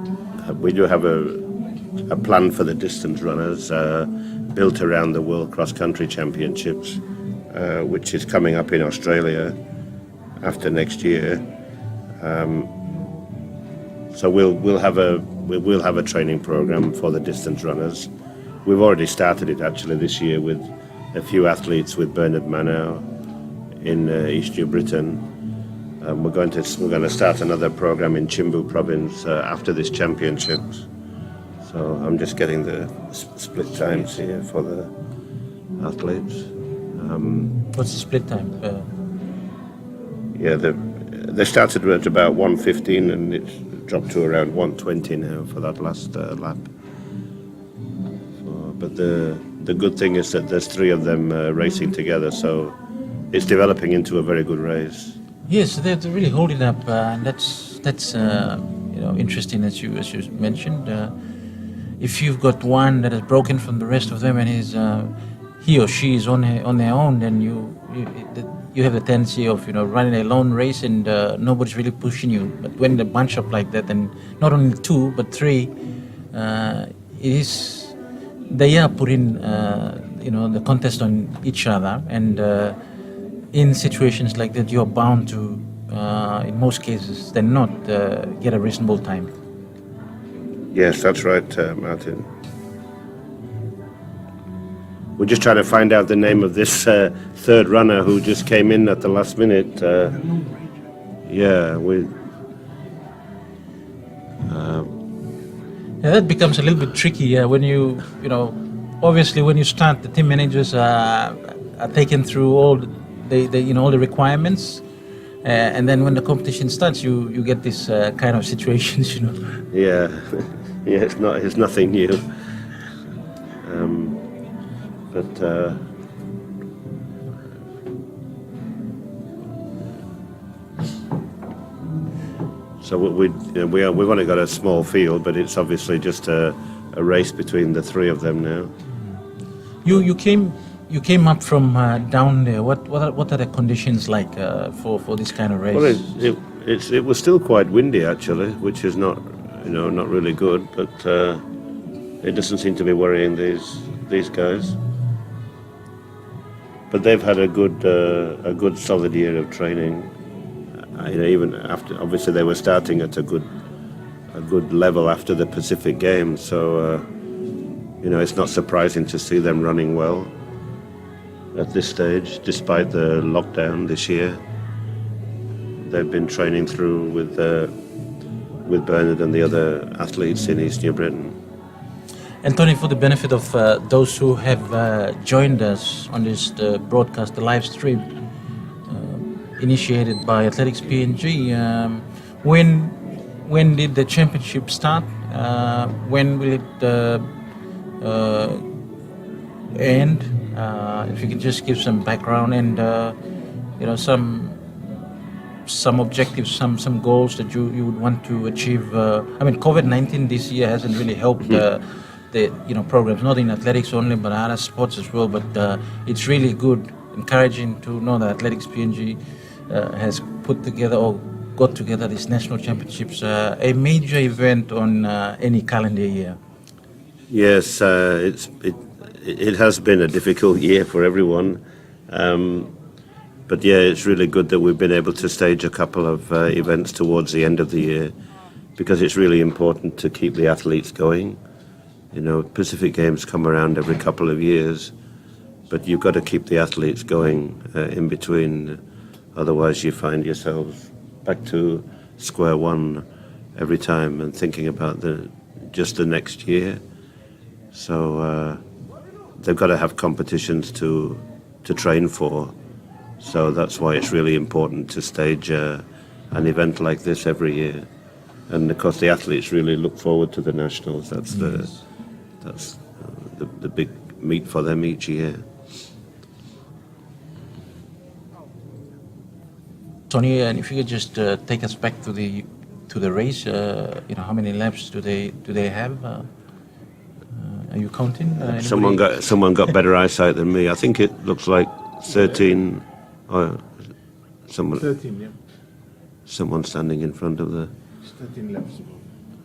plan for the distance runners built around the World Cross Country Championships, which is coming up in Australia after next year. So we'll have a training program for the distance runners. We've already started it actually this year with a few athletes with Bernard Manow in East New Britain. We're going to start another program in Chimbu province after this championships. So I'm just getting the split times here for the athletes. What's the split time? They started at about 1:15 and it's dropped to around 1:20 now for that last lap. But the good thing is that there's three of them racing together, so it's developing into a very good race. Yes, they're really holding up, and that's interesting as you mentioned. If you've got one that is broken from the rest of them and he or she is on their own, then you have a tendency of running a lone race and nobody's really pushing you. But when they bunch up like that, and not only two but three, they are putting the contest on each other, and in situations like that, you're bound to, in most cases, then not get a reasonable time. Yes, that's right, Martin. We're just trying to find out the name of this third runner who just came in at the last minute. Yeah, Yeah, that becomes a little bit tricky when you know, obviously when you start, the team managers are taken through all all the requirements, and then when the competition starts, you get this kind of situations, yeah, yeah. It's nothing new. But so we've only got a small field, but it's obviously just a race between the three of them now. You came up from down there. What are the conditions like for this kind of race? Well, it was still quite windy actually, which is not not really good, but it doesn't seem to be worrying these guys. But they've had a good solid year of training. Even after, obviously they were starting at a good level after the Pacific Games, so it's not surprising to see them running well at this stage, despite the lockdown this year. They've been training through with Bernard and the other athletes in East New Britain. And Tony, for the benefit of those who have joined us on this broadcast, the live stream initiated by Athletics PNG, when did the championship start? When will it end? If you could just give some background and some objectives, some goals that you would want to achieve. COVID-19 this year hasn't really helped the programs, not in athletics only, but other sports as well. But it's really good, encouraging to know that Athletics PNG has put together or got together these national championships, a major event on any calendar year. Yes, it has been a difficult year for everyone. But yeah, it's really good that we've been able to stage a couple of events towards the end of the year, because it's really important to keep the athletes going. Pacific Games come around every couple of years, but you've got to keep the athletes going in between. Otherwise, you find yourselves back to square one every time and thinking about just the next year. So they've got to have competitions to train for. So that's why it's really important to stage an event like this every year. And of course, the athletes really look forward to the nationals. That's the big meet for them each year. Tony, and if you could just take us back to the race, how many laps do they have? Are you counting? Someone got better eyesight than me. I think it looks like 13. Someone 13, yeah. Someone standing in front of the. 13 laps.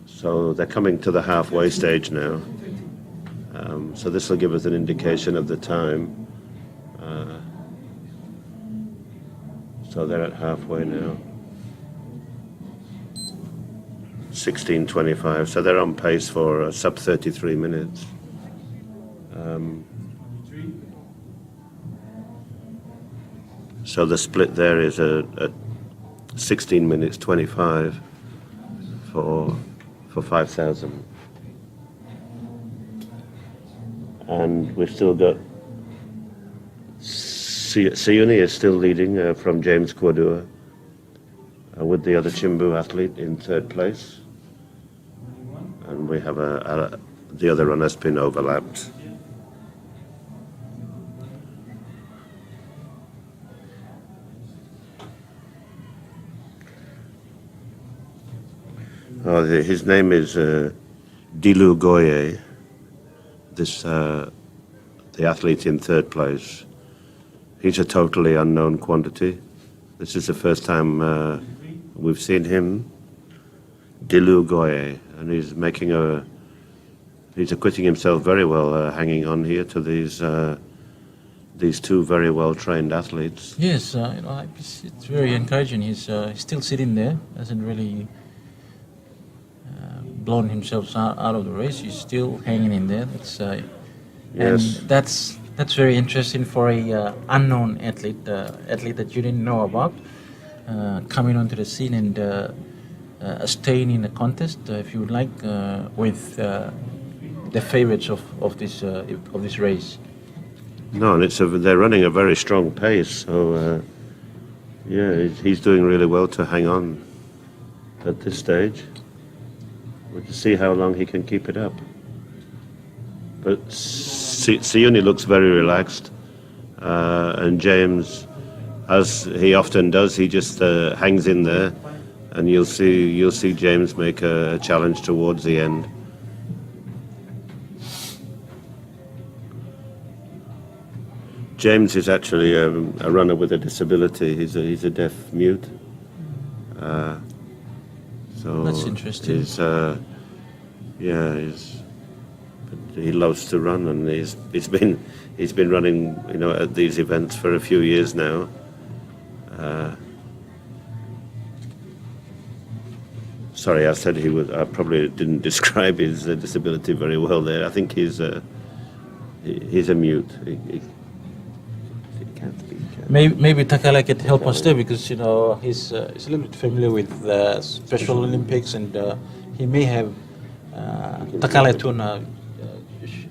So they're coming to the halfway stage now. So this will give us an indication of the time. So they're at halfway now. 16:25. So they're on pace for sub 33 minutes. So the split there is at 16 minutes 25 for 5,000. And we've still got Siuni is still leading from James Kwadua with the other Chimbu athlete in third place. And we have the other runner's been overlapped. His name is Dilu Goye, the athlete in third place. He's a totally unknown quantity. This is the first time we've seen him, Dilu Goye, and he's acquitting himself very well, hanging on here to these two very well-trained athletes. Yes, it's very encouraging. He's still sitting there, hasn't really blown himself out of the race. He's still hanging in there. Yes. And that's very interesting for a unknown athlete that you didn't know about, coming onto the scene and staying in the contest, if you would like, with the favorites of this race. No, and they're running a very strong pace. So he's doing really well to hang on at this stage. We'll just see how long he can keep it up. But Siuni looks very relaxed, and James, as he often does, he just hangs in there, and you'll see James make a challenge towards the end. James is actually a runner with a disability. He's a deaf mute. So That's interesting. But he loves to run, and he's been running, at these events for a few years now. Sorry, I said he was. I probably didn't describe his disability very well there. I think he's a mute. He can't speak. Maybe Takala could help us there, because he's a little bit familiar with Special Olympics, and he may have Takala to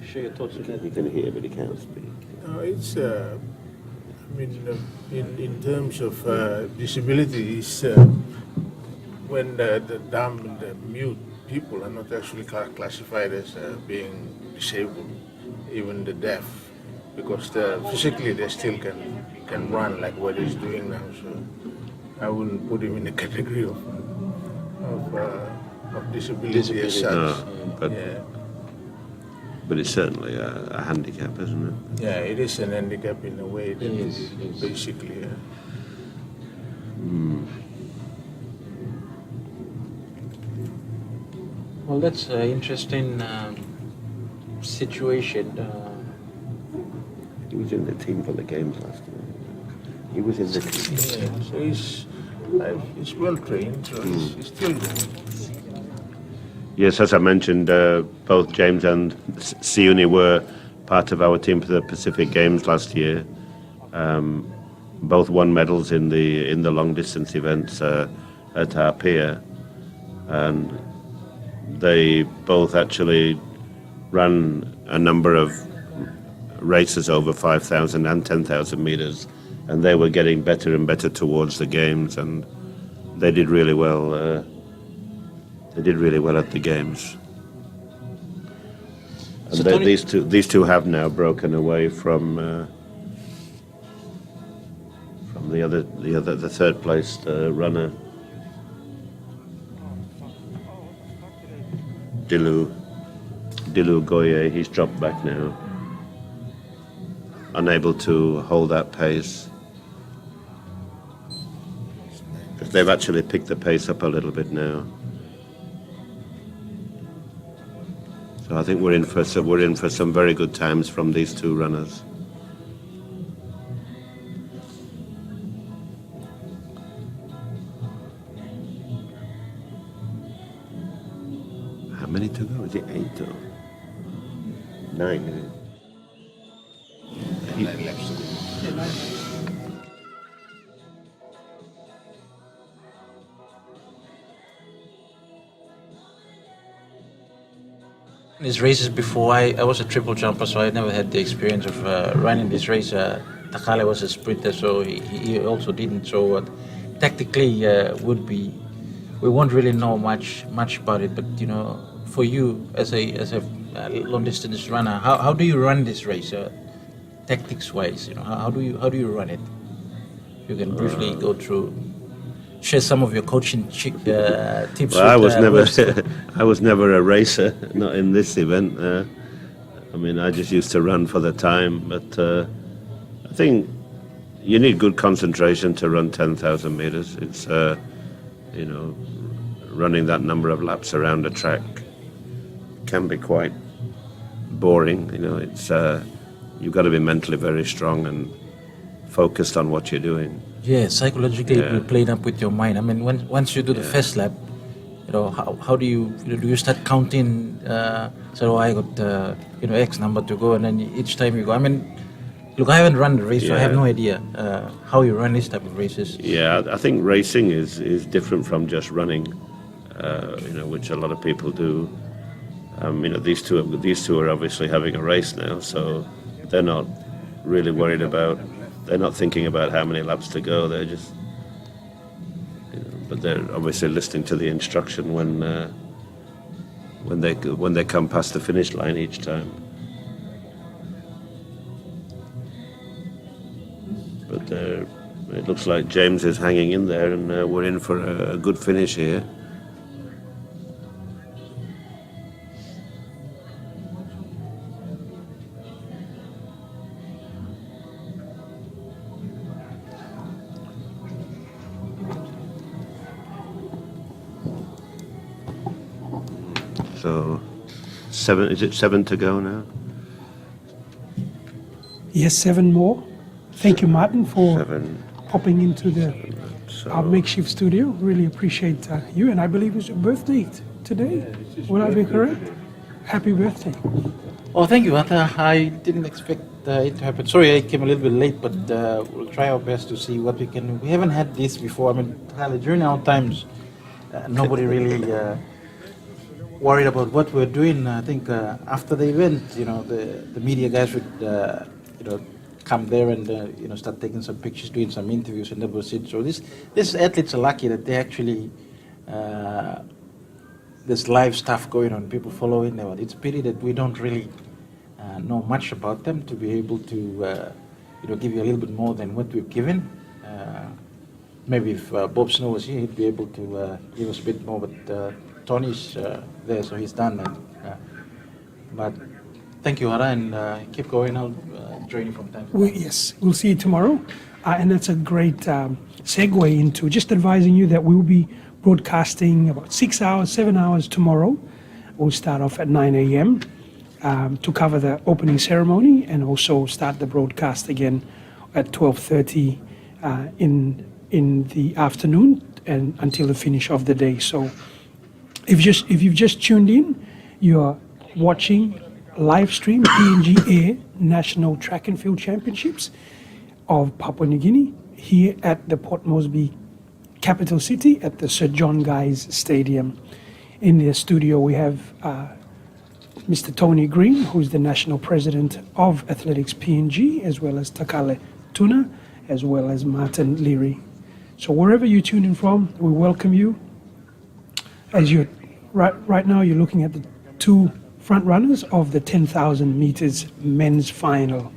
share your thoughts. He can hear, but he can't speak. It's, in terms of disability, it's when the dumb and the mute people are not actually classified as being disabled, even the deaf, because physically they still can run like what he's doing now. So I wouldn't put him in the category of disability as such. But it's certainly a handicap, isn't it? Yeah, it is an handicap in a way. That Yes. basically. Well, that's an interesting situation. He was in the team for the games last year. He was in the team. Yeah, so he's well trained, so he's still good. Yes, as I mentioned, both James and Siuni were part of our team for the Pacific Games last year. Both won medals in the long distance events at our pier, and they both actually ran a number of races over 5,000 and 10,000 meters, and they were getting better and better towards the games, and they did really well. They did really well at the games. And So Tony- these two have now broken away from the third place runner, Dilu Goye. He's dropped back now, unable to hold that pace. Because they've actually picked the pace up a little bit now. So I think we're in for some very good times from these two runners. How many to go? Is it 8 or 9? Is it? 9 laps to go. These races before, I was a triple jumper, so I never had the experience of running this race. Takale was a sprinter, so he also didn't. So tactically, we won't really know much about it. But for you as a long distance runner, how do you run this race, tactics wise? How do you run it? You can briefly go through. Share some of your coaching tips. Well, I was never a racer, not in this event. I just used to run for the time. But I think you need good concentration to run 10,000 meters. It's running that number of laps around a track can be quite boring. It's you've got to be mentally very strong and focused on what you're doing. Yeah, psychologically, you're playing up with your mind. Once you do the first lap, how do you start counting? So I got X number to go, and then each time you go. I mean, look, I haven't run the race, so I have Yeah. no idea how you run this type of races. Yeah, I think racing is different from just running, which a lot of people do. These two are obviously having a race now, so they're not really worried about. They're not thinking about how many laps to go. They're just, but they're obviously listening to the instruction when they come past the finish line each time. But it looks like James is hanging in there, and we're in for a good finish here. So, is it seven to go now? Yes, 7 more. Thank you, Martin, for Seven. popping into our So, makeshift studio. Really appreciate you, and I believe it's your birthday today. Will I be correct? Happy birthday. Oh, thank you, Arthur. I didn't expect it to happen. Sorry, I came a little bit late, but we'll try our best to see what we can. We haven't had this before. I mean, during our times, nobody really worried about what we're doing. I think after the event, the media guys would, come there and start taking some pictures, doing some interviews, and that was it. So these athletes are lucky that they actually there's live stuff going on. People following them. It's a pity that we don't really know much about them to be able to give you a little bit more than what we've given. Maybe if Bob Snow was here, he'd be able to give us a bit more. But Tony's there, so he's done that. But thank you, Hara, and keep going. I'll join you from time to time. Yes, we'll see you tomorrow. And that's a great segue into just advising you that we will be broadcasting about 6 hours, 7 hours tomorrow. We'll start off at 9 a.m. To cover the opening ceremony, and also start the broadcast again at 12:30 in the afternoon and until the finish of the day. So if you've just tuned in, you're watching live stream PNG Air National Track and Field Championships of Papua New Guinea here at the Port Moresby capital city at the Sir John Guy's Stadium. In the studio we have Mr. Tony Green, who's the National President of Athletics PNG, as well as Takale Tuna, as well as Martin Leary. So wherever you tune in from, we welcome you. As you right now, you're looking at the two front runners of the 10,000 meters men's final.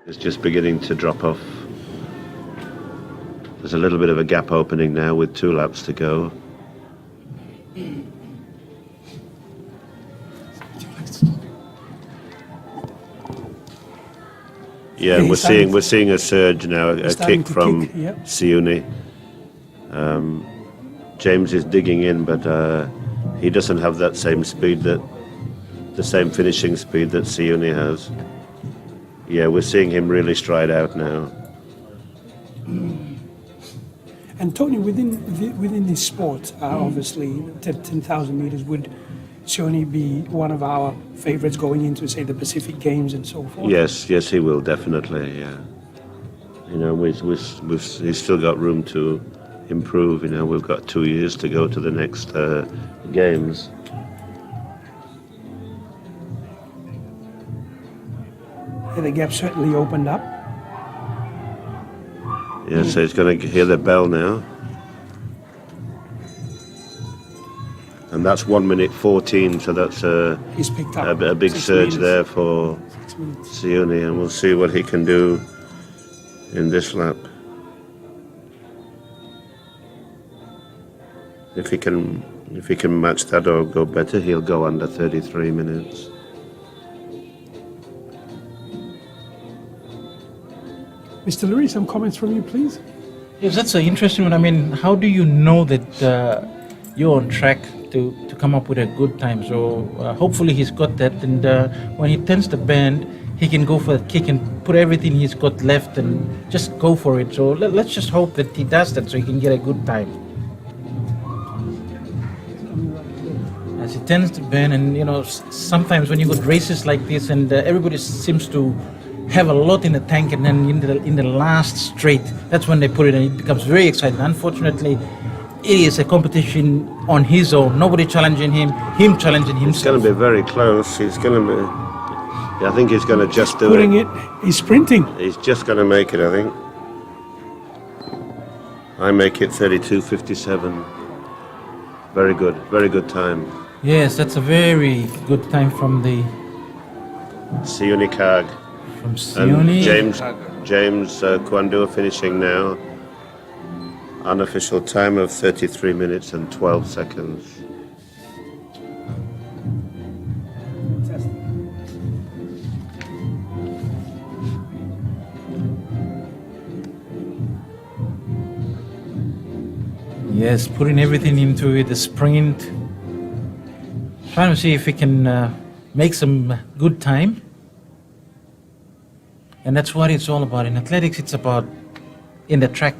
It's just beginning to drop off. There's a little bit of a gap opening now with 2 laps to go. Yeah, and we're seeing a surge now, a starting kick to from kick, yep. Siuni. James is digging in, but he doesn't have that same speed, the same finishing speed that Siuni has. Yeah, we're seeing him really stride out now. And Tony, within this sport, obviously, 10,000 meters would Sioni be one of our favorites going into, say, the Pacific Games and so forth? Yes, he will definitely. Yeah, you know, he's still got room to improve. You know, we've got 2 years to go to the next games. Yeah, the gap certainly opened up. Yeah, so he's going to hear the bell now. And that's 1 minute 14, so that's He's picked up a big 6 surge meters. there for 6 minutes. Siuni, and we'll see what he can do in this lap. If he can match that or go better, he'll go under 33 minutes. Mr. Lurie, some comments from you, please? Yes, that's an interesting one. I mean, how do you know that you're on track to come up with a good time? So hopefully he's got that, and when he turns the bend, he can go for a kick and put everything he's got left and just go for it. So let's just hope that he does that so he can get a good time. As he turns the bend, and you know, sometimes when you got races like this and everybody seems to have a lot in the tank, and then in the last straight, that's when they put it, and it becomes very exciting. Unfortunately, it is a competition on his own. Nobody challenging him challenging himself. It's going to be very close. He's going to be. I think he's going to just do Putting it, he's sprinting. He's just going to make it, I think. I make it 32:57. Very good time. Yes, that's a very good time from Siuni Kag. From And Sioni. James Kwandu finishing now. Unofficial time of 33 minutes and 12 seconds. Yes, putting everything into it, the sprint. Trying to see if he can make some good time. And that's what it's all about. In athletics, it's about, in the track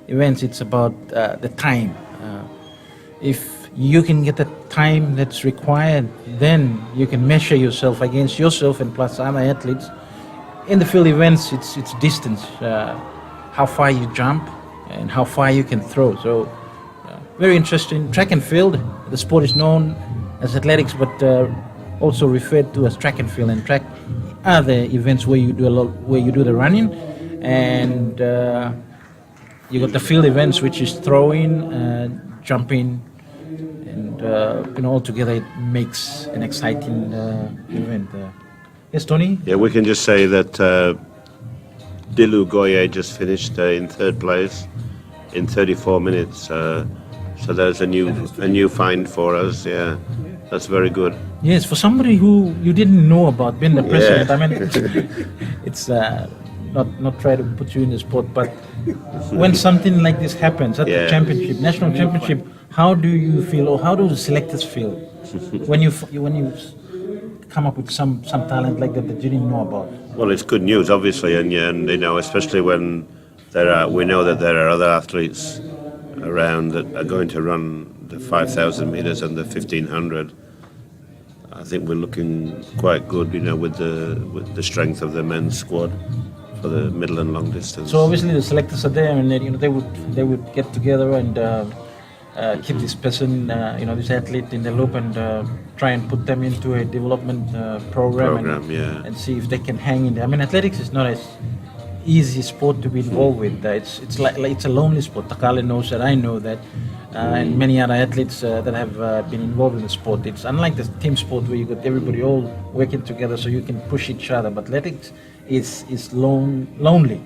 events, it's about the time. If you can get the time that's required, then you can measure yourself against yourself and plus other athletes. In the field events, it's distance, how far you jump and how far you can throw. So very interesting. Track and field, the sport is known as athletics, but also referred to as track and field. And track are the events where you do the running, and you got the field events, which is throwing, jumping, and all together it makes an exciting event. Yes, Tony? Yeah, we can just say that Dilu Goye just finished in 3rd place in 34 minutes. So there's a new find for us. Yeah, that's very good. Yes, for somebody who you didn't know about being the president. I mean, it's not try to put you in the spot, but when something like this happens at the championship, national championship, how do you feel, or how do the selectors feel when you come up with some talent like that you didn't know about? Well, it's good news, obviously, and you know, especially when we know that there are other athletes around that are going to run the 5,000 meters and the 1,500. I think we're looking quite good, with the strength of the men's squad for the middle and long distance. So obviously the selectors are there, and they would get together and keep this person, this athlete in the loop, and try and put them into a development program, and see if they can hang in there. I mean, athletics is not as easy sport to be involved with. It's like it's a lonely sport. Takale knows that, I know that, and many other athletes that have been involved in the sport. It's unlike the team sport where you got everybody all working together so you can push each other. But athletics is lonely,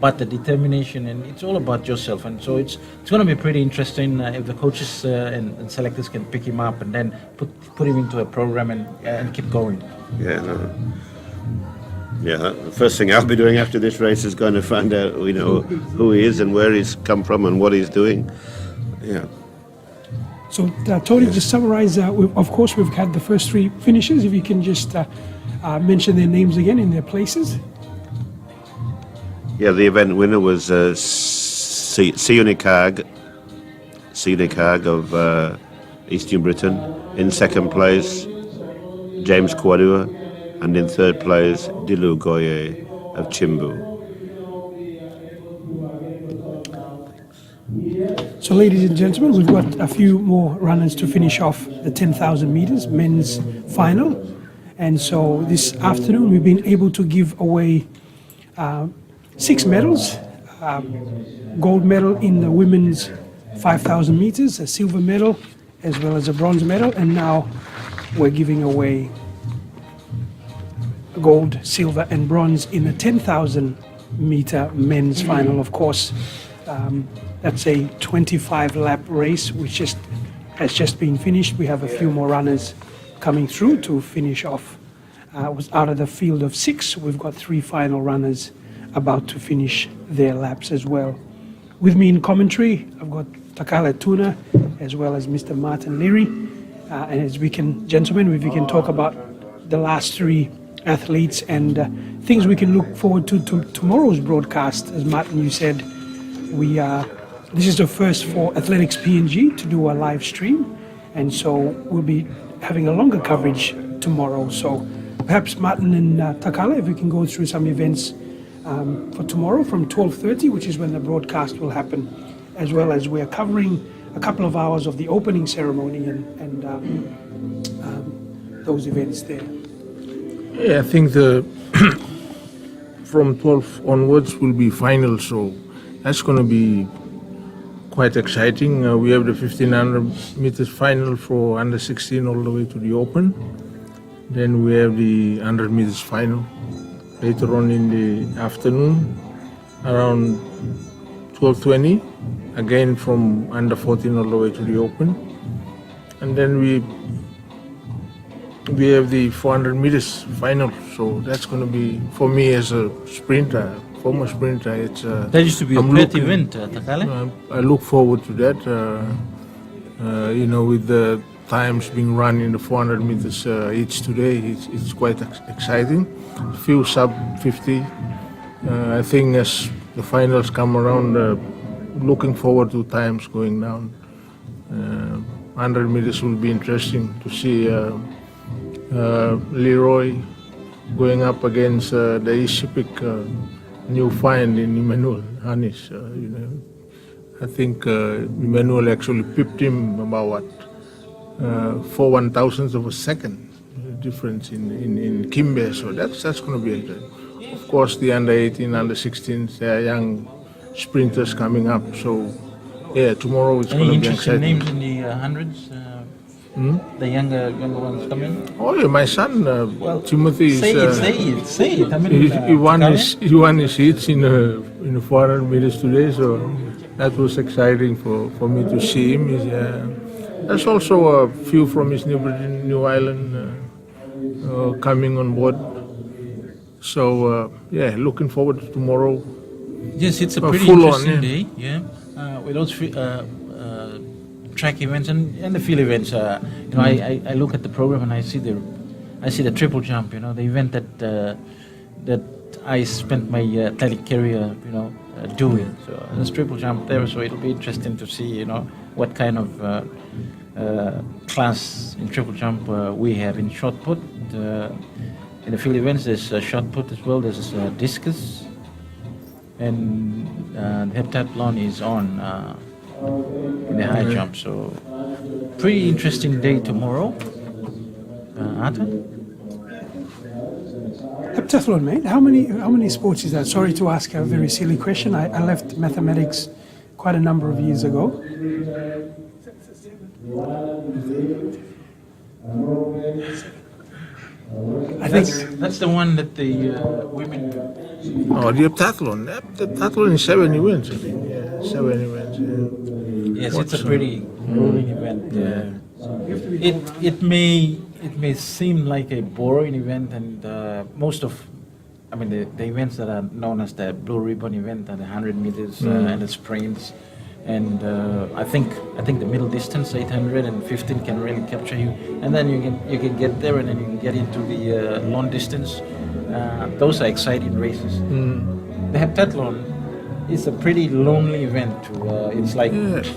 but the determination, and it's all about yourself. And so it's going to be pretty interesting if the coaches and selectors can pick him up and then put him into a program and keep going. Yeah, no. Yeah, the first thing I'll be doing after this race is going to find out, who he is and where he's come from and what he's doing. Yeah. So, Tony, just summarize, of course, we've had the first three finishers. If you can just mention their names again in their places. Yeah, the event winner was Sione Carg of Eastern Britain. In second place, James Kwadua, and in third place, Dilu Goye of Chimbu. So, ladies and gentlemen, we've got a few more runners to finish off the 10,000 meters men's final. And so this afternoon, we've been able to give away 6 medals. Gold medal in the women's 5,000 meters, a silver medal, as well as a bronze medal. And now we're giving away gold, silver, and bronze in the 10,000 meter men's final. Of course, that's a 25-lap race, which has just been finished. We have a few more runners coming through to finish off. Was out of the field of 6. We've got 3 final runners about to finish their laps as well. With me in commentary, I've got Takale Tuna as well as Mr. Martin Leary. And as gentlemen, if we can talk about the last 3 athletes and things we can look forward to tomorrow's broadcast. As Martin, you said, this is the first for Athletics PNG to do a live stream, and so we'll be having a longer coverage tomorrow. So perhaps Martin and Takale, if we can go through some events for tomorrow from 12:30, which is when the broadcast will happen, as well as we're covering a couple of hours of the opening ceremony and those events there. Yeah, I think from 12 onwards will be final, so that's going to be quite exciting. We have the 1500 meters final for under 16 all the way to the open. Then we have the 100 meters final later on in the afternoon, around 12:20, again from under 14 all the way to the open. And then we have the 400 meters final, so that's going to be, for me as a sprinter, former sprinter, it's that used to be a great event, Takale. I look forward to that. With the times being run in the 400 meters each today, it's quite exciting. A few sub 50. I think as the finals come around, looking forward to times going down. 100 meters will be interesting to see. Leroy going up against the Ishipic new find in Emmanuel Hanis. I think Emmanuel actually pipped him about 4 1,000ths of a second difference in Kimbe, so that's going to be interesting. Of course, the under 18, under 16s, they are young sprinters coming up. So yeah, tomorrow it's going to be exciting. Any interesting names in the hundreds? The younger ones coming? Oh yeah, my son Timothy is. Say it. I mean, he won his heats in the 400 meters today, so that was exciting for me to see him. There's also a few from his New Island coming on board. So looking forward to tomorrow. Yes, it's a pretty interesting day. Yeah, with those track events and the field events. I look at the program and I see the triple jump. The event that I spent my athletic career, doing. So there's triple jump there. So it'll be interesting to see, what kind of class in triple jump we have in shot put. In the field events, there's shot put as well. There's discus, and the heptathlon is on in the high jump. So, pretty interesting day tomorrow. Arthur? Heptathlon, mate. How many sports is that? Sorry to ask a very silly question. I left mathematics quite a number of years ago. I think That's the one that the women. Oh, the heptathlon. The heptathlon is 7 events, I think. Yeah, 7 events. Yeah. Yes, it's a pretty grueling event. It may seem like a boring event, and most of, I mean, the events that are known as the blue ribbon event are the 100 meters and the sprints, and I think the middle distance 800 and 15 can really capture you, and then you can get there, and then you can get into the long distance. Those are exciting races. The heptathlon is a pretty lonely event. It's like,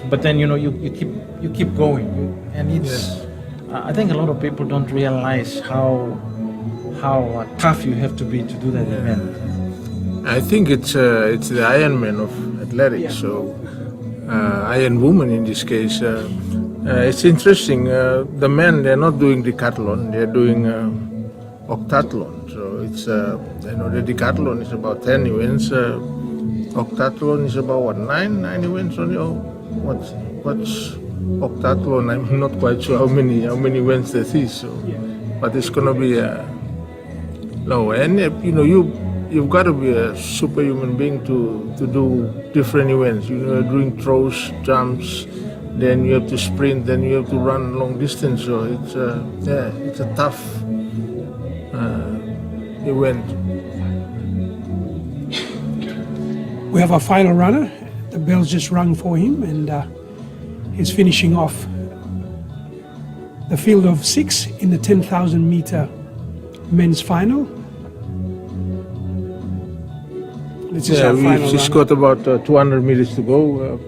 but then you keep going, and it's. I think a lot of people don't realize how tough you have to be to do that event. I think it's the Ironman of athletics. So Iron Woman in this case. It's interesting. The men, they're not doing decathlon; they're doing octathlon. So it's the decathlon is about 10 events. Octathlon is about 9 events only. What's octathlon? I'm not quite sure how many events there is. So, but it's gonna be low. And you've got to be a superhuman being to do different events. Doing throws, jumps, then you have to sprint, then you have to run long distance. So it's a tough event. we have our final runner. The bell's just rung for him, and he's finishing off the field of 6 in the 10,000 meter men's final. This is our final She's runner. got about 200 meters to go.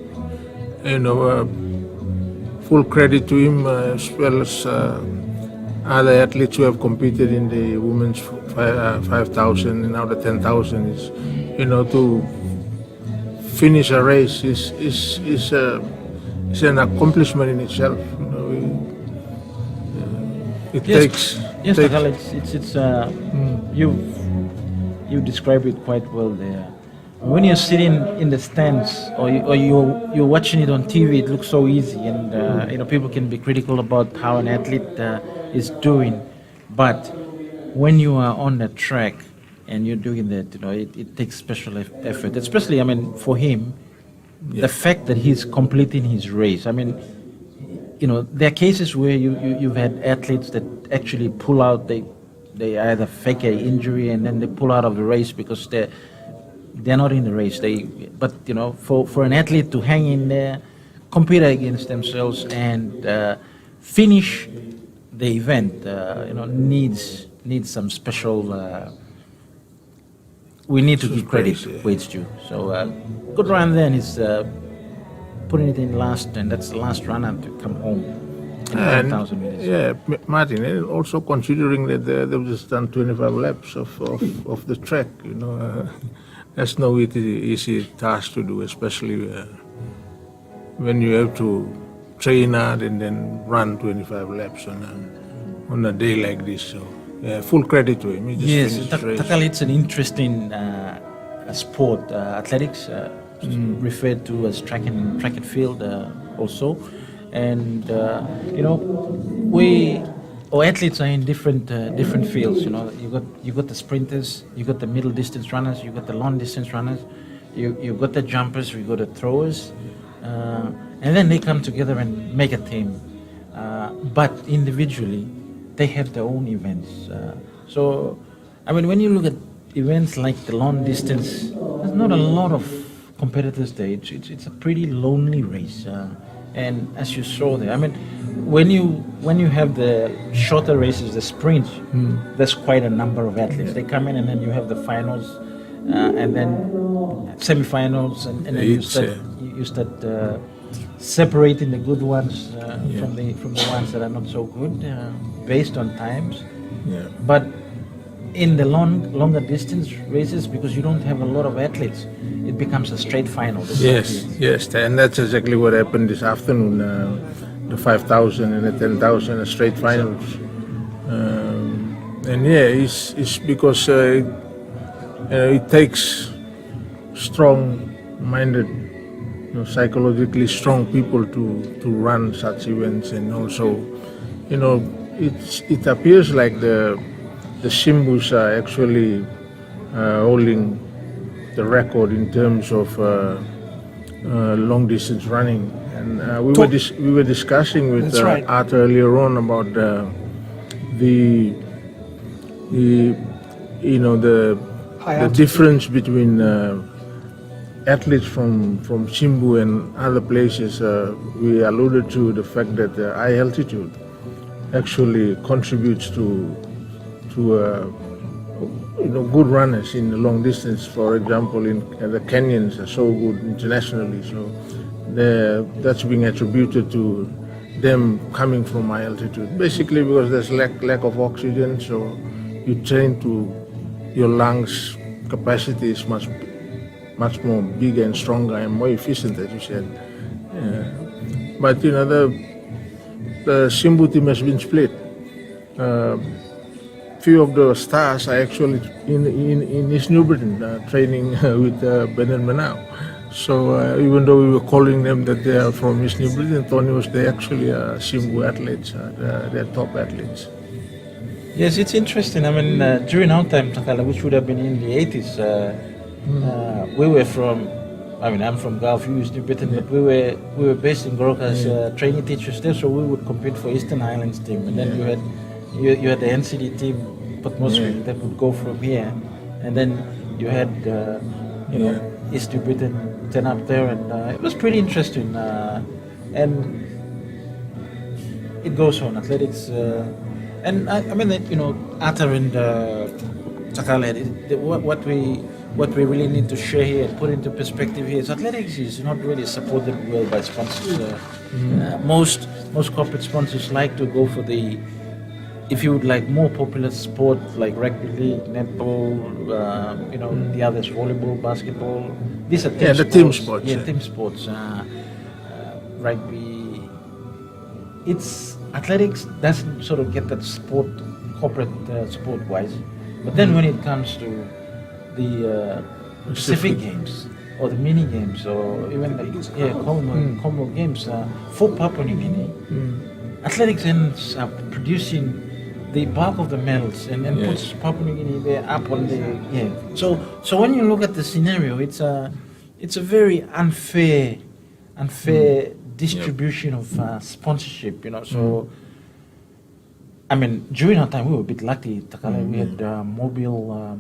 Full credit to him as well as other athletes who have competed in the women's 5,000 and now the 10,000. Is to finish a race is an accomplishment in itself. It takes. Yes, Alex, it's you described it quite well there. When you're sitting in the stands or you're watching it on TV, it looks so easy, and people can be critical about how an athlete is doing, but when you are on the track and you're doing that, it takes special effort, especially, I mean, for him, the fact that he's completing his race. I mean, there are cases where you've had athletes that actually pull out, they either fake an injury and then they pull out of the race because they're not in the race. But for an athlete to hang in there, compete against themselves, and finish the event, needs some special. We need to give credit where it's due. So good run then is putting it in last, and that's the last runner to come home in 5,000 meters. Yeah, Martin, and also considering that they've just done 25 laps of the track, that's no easy task to do, especially when you have to train hard and then run 25 laps on a day like this. So, full credit to him. He just Yes, finished the race. Takal, it's an interesting sport. Athletics, referred to as track and field also, and our athletes are in different fields. You got the sprinters, you got the middle distance runners, you got the long distance runners, you got the jumpers, you got the throwers, and then they come together and make a team. But individually, they have their own events. So, I mean, when you look at events like the long distance, there's not a lot of competitors there. It's a pretty lonely race. And as you saw there, I mean, when you have the shorter races, the sprints, there's quite a number of athletes. They come in, and then you have the finals, and then semifinals, and then you start separating the good ones Yeah. from the ones that are not so good based on times. Yeah. But in the longer distance races, because you don't have a lot of athletes, it becomes a straight final. This is Yes, yes, and that's exactly what happened this afternoon. The 5,000 and the 10,000 straight finals. And yeah, it's because it takes strong-minded, psychologically strong people to run such events, and also, it appears like the Simbus are actually holding the record in terms of long distance running. And we were discussing with That's right. Art earlier on about the High the altitude. difference between athletes from Simbu and other places. We alluded to the fact that high altitude actually contributes to good runners in the long distance. For example, in the Kenyans are so good internationally, so that's being attributed to them coming from high altitude. Basically, because there's lack of oxygen, so you train to your lungs capacity is much more bigger and stronger and more efficient, as you said. But the Simbu team has been split. Few of the stars are actually in East New Britain training with Bernard Manau. So even though we were calling them that they are from East New Britain, Tony was they actually Simbu athletes, they're top athletes. Yes, it's interesting. I mean, during our time, Takala, which would have been in the 80s, we were from, I'm from Gulf, you New Britain, but we were based in Goroka as training teachers there, so we would compete for Eastern Highlands team, and then you had the NCD team, Port Moresby, that would go from here, and then you had East New Britain turn up there, and it was pretty interesting, and it goes on athletics. And Atar and Takala, what we really need to share here and put into perspective here is athletics is not really supported well by sponsors. Most corporate sponsors like to go for the, if you would like, more popular sport like rugby league, netball, the others, volleyball, basketball. These are team sports. Team sports. Rugby. It's athletics doesn't sort of get that sport, corporate sport-wise. But then when it comes to the Pacific Games or the mini games or even Commonwealth Games for Papua New Guinea, athletics ends up producing the bulk of the medals and then puts Papua New Guinea there up on the So when you look at the scenario, it's a very unfair distribution of sponsorship, So during our time we were a bit lucky. Takala, we had Mobile,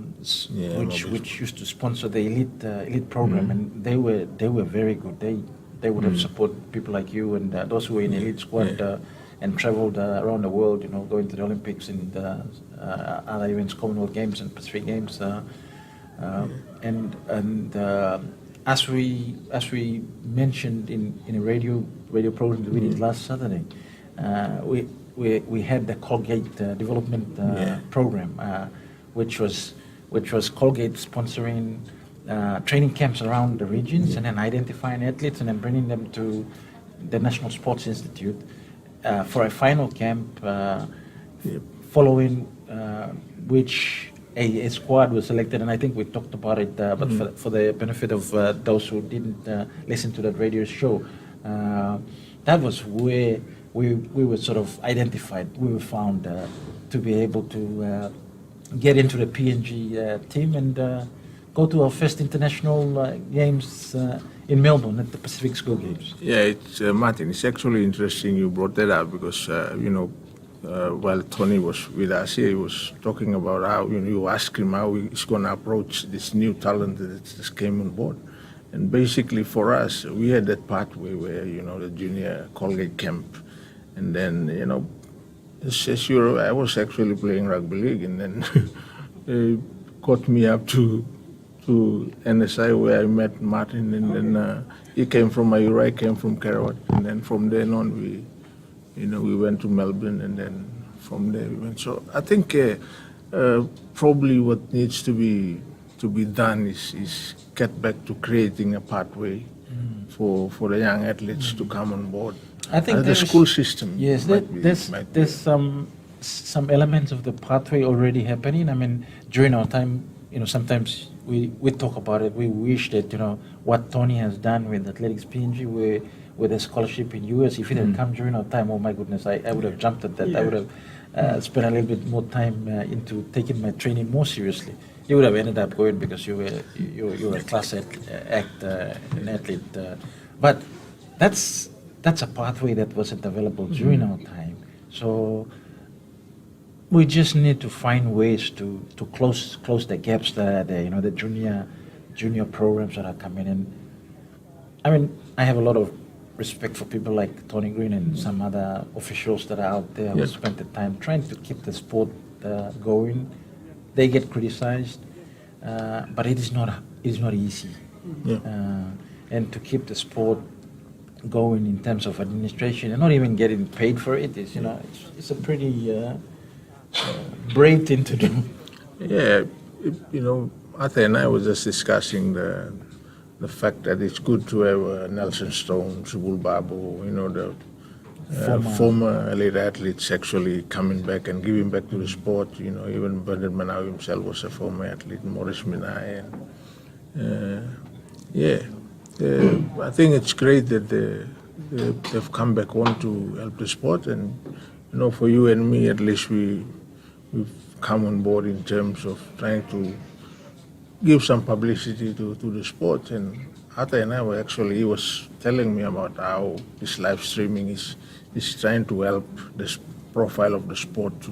which used to sponsor the elite program, and they were very good. They would have supported people like you and those who were in elite squad and traveled around the world, going to the Olympics and other events, Commonwealth Games and Pacific Games, As we mentioned in a radio program that we did last Saturday, we had the Colgate development program, which was Colgate sponsoring training camps around the regions and then identifying athletes and then bringing them to the National Sports Institute for a final camp, following which a squad was selected, and I think we talked about it, but for the benefit of those who didn't listen to that radio show, that was where we were sort of identified. We were found to be able to get into the PNG team and go to our first international games in Melbourne at the Pacific School Games. Yeah, it's Martin. It's actually interesting you brought that up because while Tony was with us here, he was talking about how you asked him how he's going to approach this new talent that just came on board. And basically for us, we had that pathway where, the junior Colgate camp. And then, I was actually playing rugby league, and then they caught me up to to NSI where I met Martin, and then he came from Mayura, I came from Karawat, and then from then on we went to Melbourne, and then from there we went. So I think probably what needs to be done is get back to creating a pathway for the young athletes to come on board. I think the school system. Yes, there's some elements of the pathway already happening. I mean, during our time, sometimes we talk about it. We wish that what Tony has done with Athletics PNG, with a scholarship in US. If it had come during our time, oh my goodness, I would have jumped at that. Yeah. I would have spent a little bit more time into taking my training more seriously. You would have ended up going because you were a class act, an athlete. But that's a pathway that wasn't available during our time. So we just need to find ways to close the gaps that are there. The junior programs that are coming in. I mean, I have a lot of respect for people like Tony Green and some other officials that are out there who spend the time trying to keep the sport going. They get criticized, but it is not easy. Yeah. And to keep the sport going in terms of administration and not even getting paid for it is, it's a pretty brave thing to do. Yeah, Arthur and I was just discussing the fact that it's good to have Nelson Stone, Subul Babu, the former elite athletes actually coming back and giving back to the sport. Even Bernard Manaw himself was a former athlete, Maurice Minai. And I think it's great that they've come back on to help the sport. And, for you and me, at least we've come on board in terms of trying to give some publicity to the sport. And Arthur and I he was telling me about how this live streaming is trying to help this profile of the sport to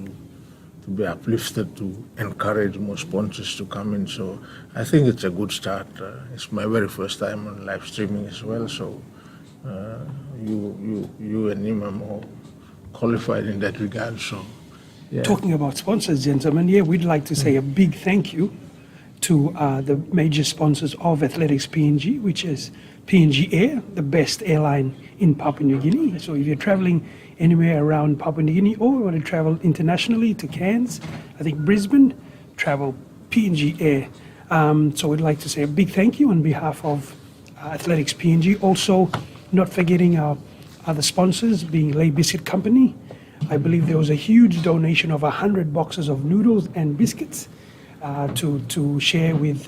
be uplifted, to encourage more sponsors to come in. So I think it's a good start. It's my very first time on live streaming as well. So you and him are more qualified in that regard. So yeah. Talking about sponsors, gentlemen, we'd like to say a big thank you to the major sponsors of Athletics PNG, which is PNG Air, the best airline in Papua New Guinea. So if you're traveling anywhere around Papua New Guinea or you want to travel internationally to Cairns, I think Brisbane, travel PNG Air. So we'd like to say a big thank you on behalf of Athletics PNG. Also, not forgetting our other sponsors, being Lay Biscuit Company. I believe there was a huge donation of 100 boxes of noodles and biscuits to share with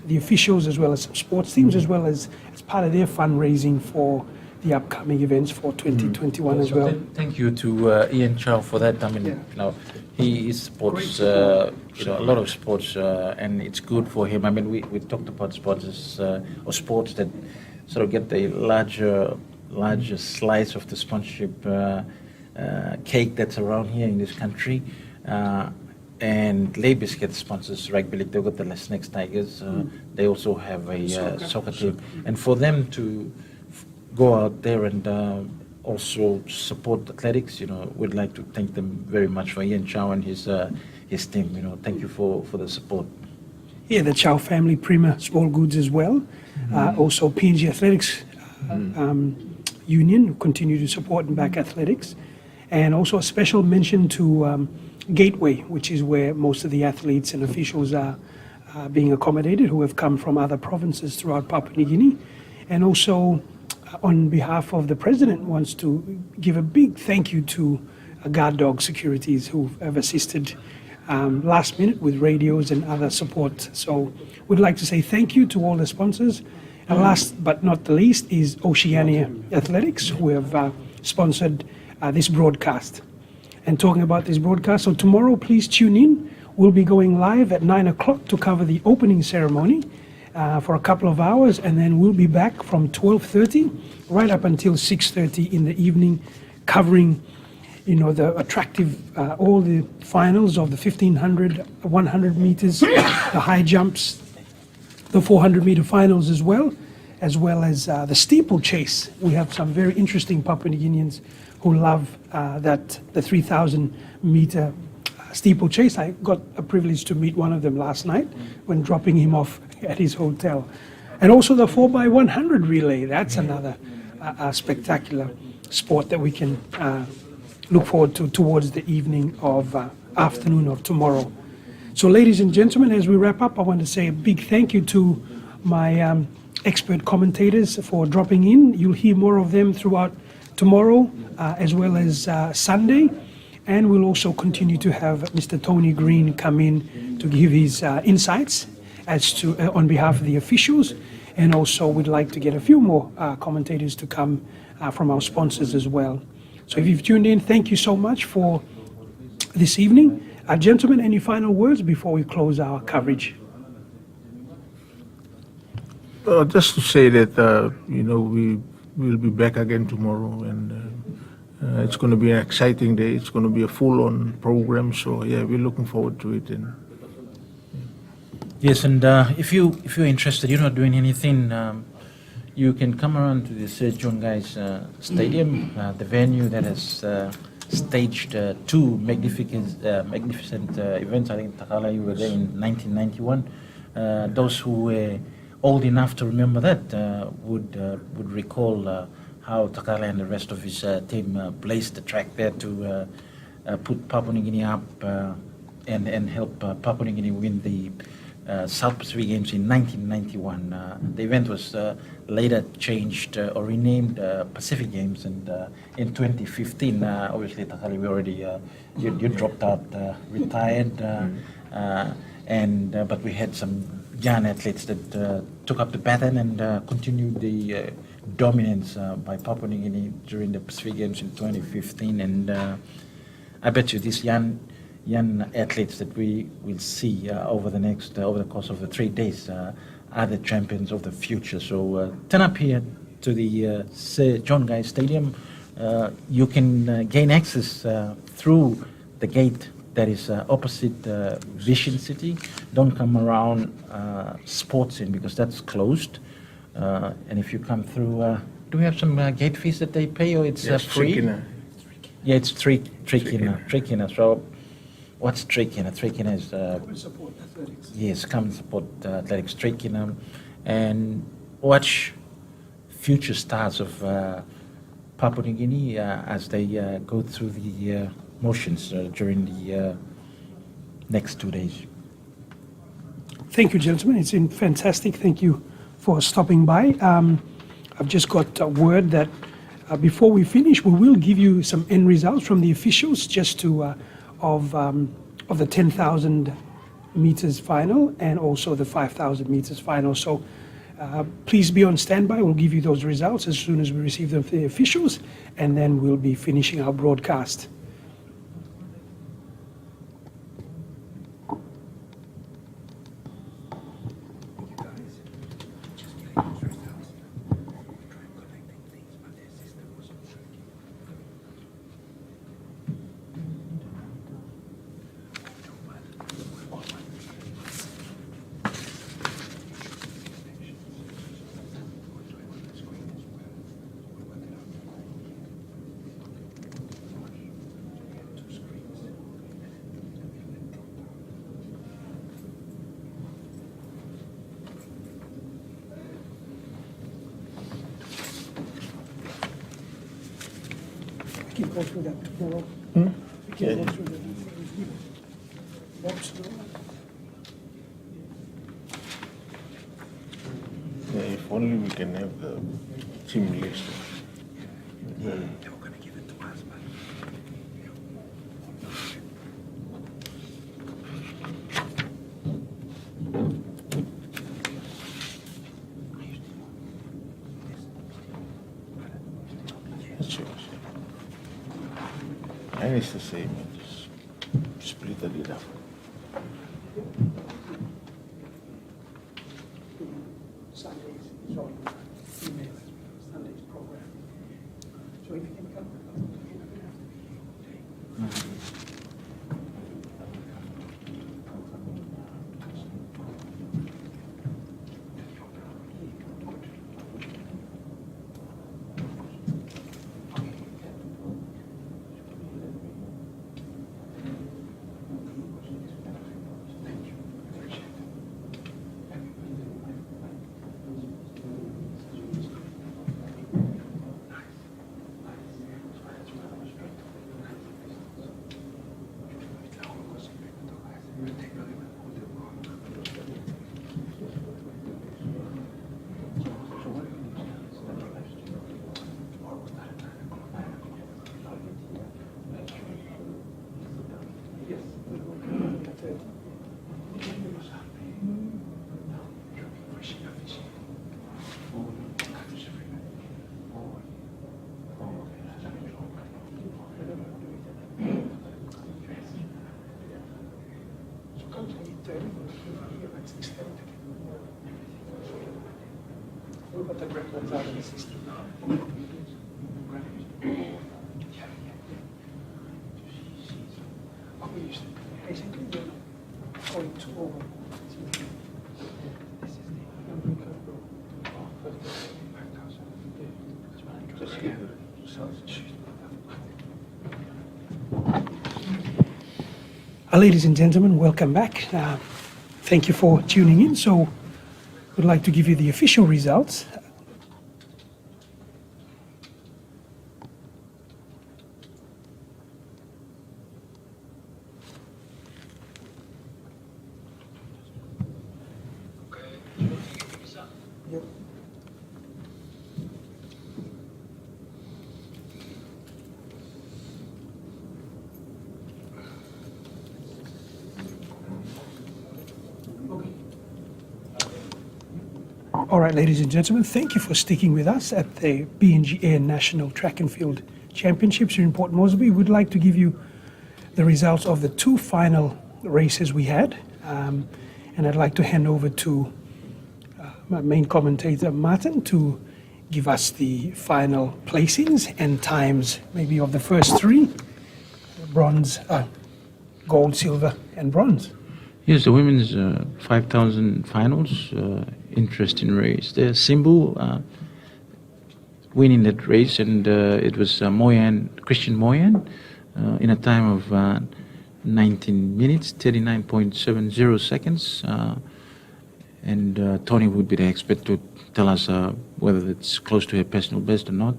the officials as well as some sports teams, as well as part of their fundraising for the upcoming events for 2021 as well. Thank you to Ian Chow for that. I mean, he supports a lot of sports, and it's good for him. I mean, we talked about sponsors or sports that sort of get the larger slice of the sponsorship cake that's around here in this country. And Lay Biscuit sponsors rugby league. They've got the Snakes Tigers. They also have a soccer team. And for them to go out there and also support athletics, we'd like to thank them very much for Ian Chow and his team. Thank you for the support. Yeah, the Chow family, Prima Small Goods as well. Also PNG Athletics Union continue to support and back athletics. And also a special mention to Gateway, which is where most of the athletes and officials are being accommodated, who have come from other provinces throughout Papua New Guinea. And also, on behalf of the President, wants to give a big thank you to Guard Dog Securities, who have assisted last minute with radios and other support. So we'd like to say thank you to all the sponsors. And last but not the least is Oceania Athletics, who have sponsored this broadcast. And talking about this broadcast, so tomorrow please tune in. We'll be going live at 9 o'clock to cover the opening ceremony for a couple of hours, and then we'll be back from 12:30 right up until 6:30 in the evening, covering the attractive, all the finals of the 1500, 100 meters, the high jumps, the 400-meter finals as well as the steeplechase. We have some very interesting Papua New Guineans who love the 3,000-meter steeplechase. I got a privilege to meet one of them last night when dropping him off at his hotel. And also the 4x100 relay. That's another spectacular sport that we can look forward to towards the evening of afternoon of tomorrow. So ladies and gentlemen, as we wrap up, I want to say a big thank you to my expert commentators for dropping in. You'll hear more of them throughout tomorrow as well as Sunday. And we'll also continue to have Mr. Tony Green come in to give his insights as to on behalf of the officials. And also we'd like to get a few more commentators to come from our sponsors as well. So if you've tuned in, thank you so much for this evening. Gentlemen, any final words before we close our coverage? Just to say that, we will be back again tomorrow, and it's going to be an exciting day. It's going to be a full-on program, so yeah, we're looking forward to it. And Yes, and if you're interested, you're not doing anything, you can come around to this John Guy's Stadium, the venue that has staged two magnificent events. I think, Takala, you were there in 1991. Those who were old enough to remember that would recall how Takala and the rest of his team blazed the track there to put Papua New Guinea up and help Papua New Guinea win the South Pacific Games in 1991. The event was later changed or renamed Pacific Games, and in 2015, obviously, Takali, we already you dropped out, retired, but we had some young athletes that took up the baton and continued the dominance by Papua New Guinea during the Pacific Games in 2015, and I bet you these young athletes that we will see over the course of the 3 days are the champions of the future. So turn up here to the Sir John Guy Stadium. You can gain access through the gate that is opposite Vision City. Don't come around Sports Inn because that's closed. And if you come through, do we have some gate fees that they pay, or it's yes, free? Trikina. Yeah, it's Trikina. So what's Trikina? Trikina is Support athletics. yes, come and support athletics, Trikina, and watch future stars of Papua New Guinea as they go through the motions during the next 2 days. Thank you, gentlemen. It's been fantastic. Thank you for stopping by. I've just got word that before we finish, we will give you some end results from the officials just to of the 10,000 meters final and also the 5,000 meters final. So please be on standby. We'll give you those results as soon as we receive them from the officials, and then we'll be finishing our broadcast. We can go through that tomorrow. We can go through the box. Yeah, if only we can have the team list. They were going to give it to us, but That's yours. Mine is the same. I just split it up. Sundays is on email as well, Sunday's program. So if you can come, Ladies and gentlemen, welcome back. Thank you for tuning in. So, we'd like to give you the official results. All right, ladies and gentlemen, thank you for sticking with us at the PNG Air National Track and Field Championships here in Port Moresby. We'd like to give you the results of the two final races we had. And I'd like to hand over to my main commentator, Martin, to give us the final placings and times, maybe of the first three, bronze, gold, silver, and bronze. Yes, the women's 5,000 finals, interesting race. The Simbu winning that race, and it was Christian Moyan, in a time of 19 minutes, 39.70 seconds. And Tony would be the expert to tell us whether it's close to her personal best or not.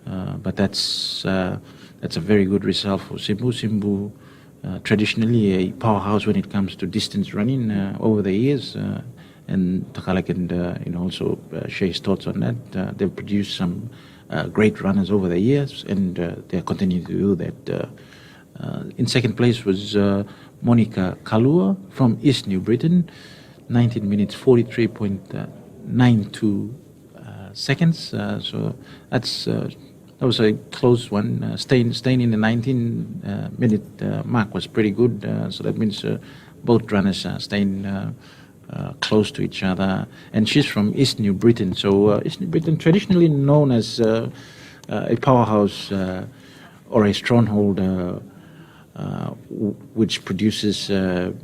But that's a very good result for Simbu. Simbu, traditionally a powerhouse when it comes to distance running over the years, and Takala can also share his thoughts on that. They've produced some great runners over the years, and they're continuing to do that. In second place was Monica Kalua from East New Britain, 19 minutes 43.92 seconds. So that was a close one. Staying in the 19-minute mark was pretty good. So that means both runners are staying close to each other. And she's from East New Britain. So East New Britain, traditionally known as a powerhouse or a stronghold, which produces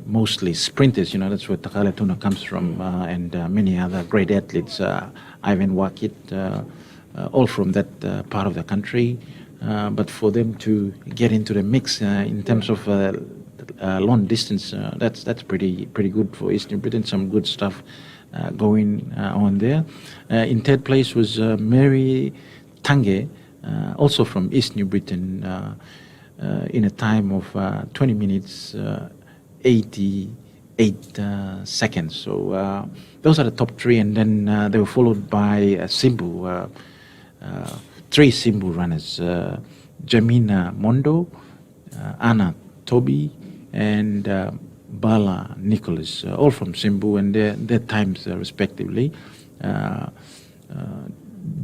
mostly sprinters. That's where Takala Tuna comes from, and many other great athletes. Ivan Wakit, all from that part of the country. But for them to get into the mix in terms of long distance, that's pretty good for East New Britain. Some good stuff going on there. In third place was Mary Tange, also from East New Britain, in a time of 20 minutes 88 seconds. So those are the top three, and then they were followed by Simbu. Three Simbu runners, Jamina Mondo, Anna Toby, and Bala Nicholas, all from Simbu, and their times respectively.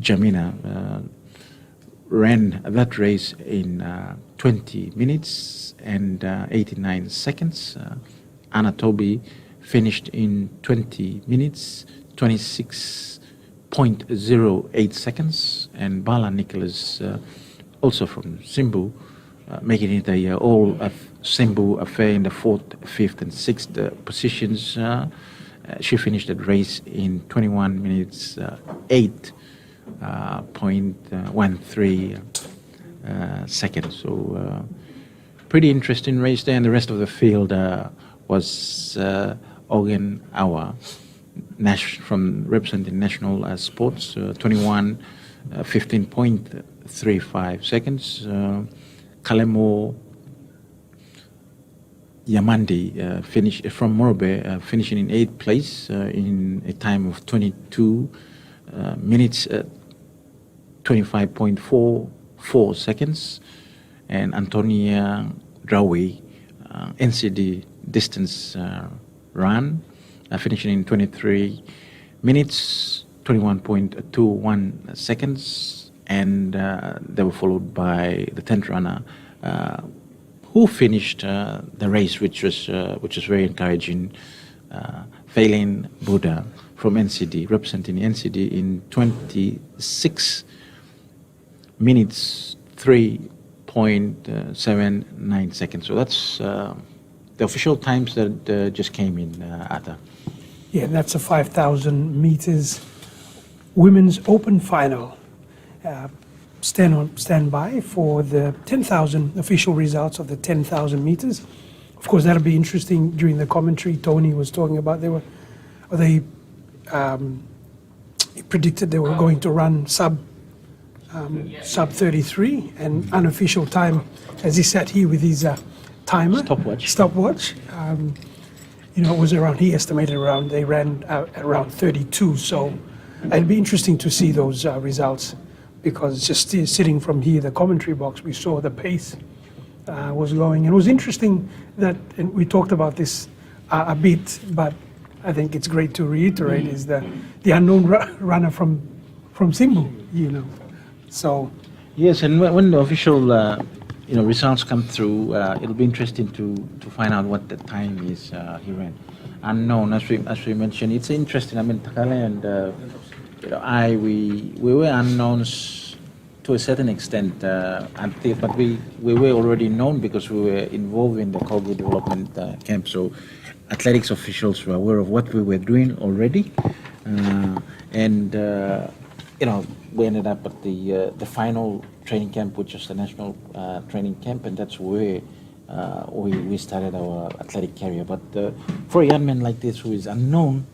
Jamina ran that race in 20 minutes and 89 seconds. Anna Toby finished in 20 minutes, 26.08 seconds, and Bala Nicholas, also from Simbu, making it a all Simbu affair in the 4th, 5th, and 6th positions. She finished that race in 21 minutes 8.13 seconds. So pretty interesting race there, and the rest of the field was Ogen Awa, from representing national sports, 15.35 seconds. Kalemo Yamandi finished from Morobe, finishing in 8th place in a time of 22 minutes 25.44 seconds. And Antonia Drawe, NCD distance run, finishing in 23 minutes 21.21 seconds. And they were followed by the 10th runner, who finished the race, which was very encouraging, Valen Buddha from NCD, representing NCD in 26 minutes 3.79 seconds. So that's the official times that just came in, Atta. Yeah, that's a 5,000 meters women's open final. Stand by for the 10,000 official results of the 10,000 meters. Of course, that'll be interesting. During the commentary, Tony was talking about he predicted they were going to run sub 33, and unofficial time, as he sat here with his timer stopwatch. It was around, he estimated around, they ran around 32. So it'd be interesting to see those results, because just sitting from here, the commentary box, we saw the pace was going. And it was interesting that, and we talked about this a bit, but I think it's great to reiterate, is the unknown runner from Simbu, So yes, and when the official results come through, it'll be interesting to find out what the time is he ran. Unknown, as we mentioned, it's interesting. I mean, Takale and we were unknowns to a certain extent, but we were already known because we were involved in the Kogi development camp. So athletics officials were aware of what we were doing already, and we ended up at the final training camp, which was the national training camp, and that's where we started our athletic career. But for a young man like this who is unknown,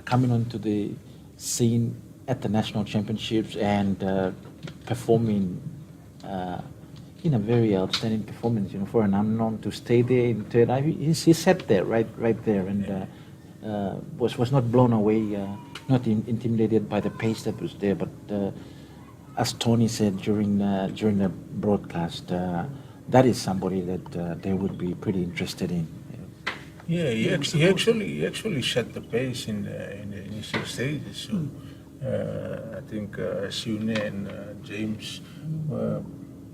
coming onto the scene at the national championships and performing in a very outstanding performance, for an unknown to stay there in third, he sat there right there, and was not blown away, not intimidated by the pace that was there. But as Tony said during the broadcast, that is somebody that they would be pretty interested in. Yeah, he actually set the pace in the initial stages. So I think Sune and James were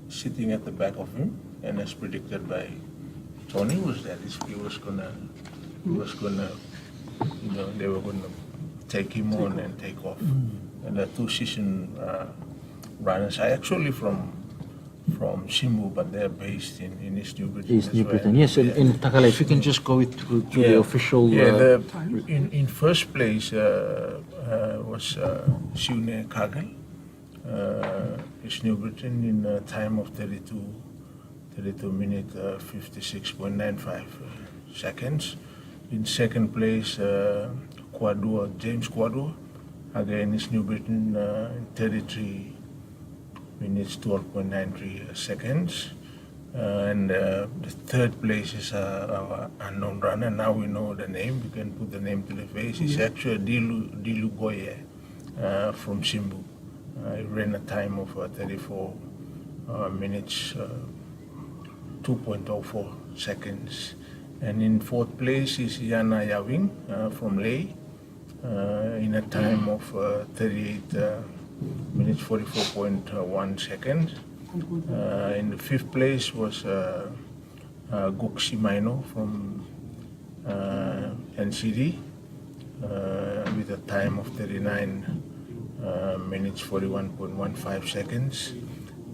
sitting at the back of him, and as predicted by Tony, was that he was gonna, they were gonna take him on and take off. And the two season runners are actually from Simbu, but they're based in East New Britain. East New Britain, yes. In Takale, if you can just go to the official. In first place was Sune Kagel, East New Britain, in a time of 32 minutes 56.95 seconds. In second place, James Kwadua, again East New Britain, in 33 minutes 12.93 seconds. And the third place is our unknown runner. Now we know the name, we can put the name to the face. It's actually Dilu Goye from Simbu. He ran a time of 34 minutes 2.04 seconds. And in fourth place is Yana Yawing from Leh, in a time of 38 minutes 44.1 seconds. In the fifth place was Guxi Maino from NCD with a time of 39 minutes 41.15 seconds.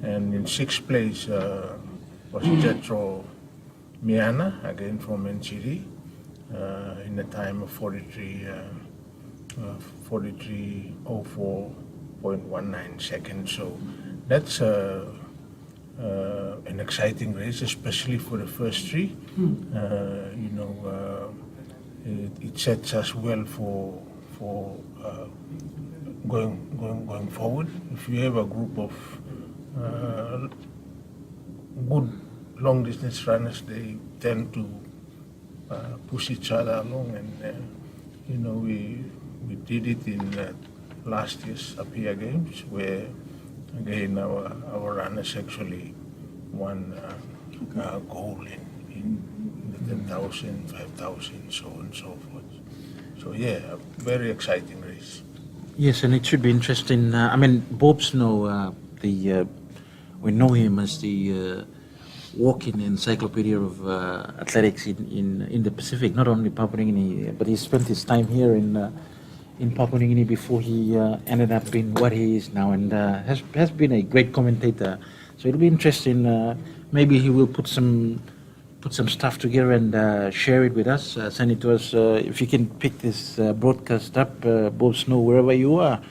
And in sixth place was Jetro Miana, again from NCD, in a time of 43:04.19 seconds. So that's an exciting race, especially for the first three. It sets us well for going forward. If you have a group of good long distance runners, they tend to push each other along, and we did it in last year's Apia Games, where again our runners actually won gold in the 10,000, 5,000, so on and so forth. So yeah, a very exciting race. Yes, and it should be interesting. I mean, Bob's we know him as the walking encyclopedia of athletics in the Pacific, not only Papua New Guinea, but he spent his time here in Papua New Guinea before he ended up being what he is now, and has been a great commentator. So it'll be interesting. Maybe he will put some stuff together and share it with us. Send it to us. If you can pick this broadcast up, Bob Snow, wherever you are.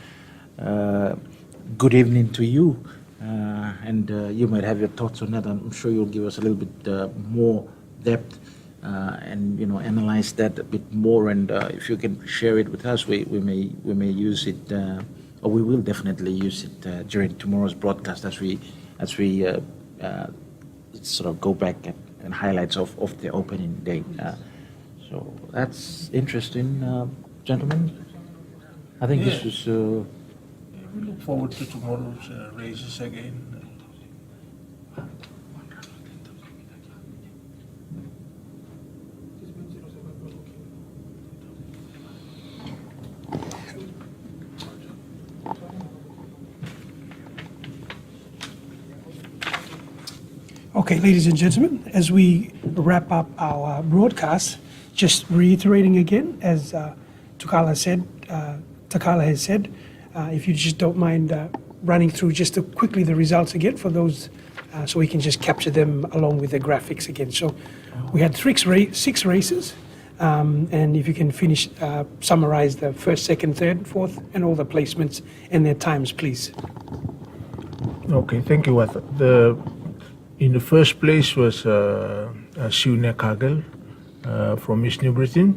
Good evening to you, and you might have your thoughts on that. I'm sure you'll give us a little bit more depth and analyze that a bit more. And if you can share it with us, we may use it, or we will definitely use it during tomorrow's broadcast as we sort of go back and highlights of the opening day. So that's interesting, gentlemen. I think this was. We look forward to tomorrow's races again. Okay, ladies and gentlemen, as we wrap up our broadcast, just reiterating again, as Takala has said, if you just don't mind running through just quickly the results again for those, so we can just capture them along with the graphics again. So we had six races, and if you can summarize the first, second, third, fourth, and all the placements and their times, please. Okay, thank you, Watha. In the first place was Siune Kagel from East New Britain.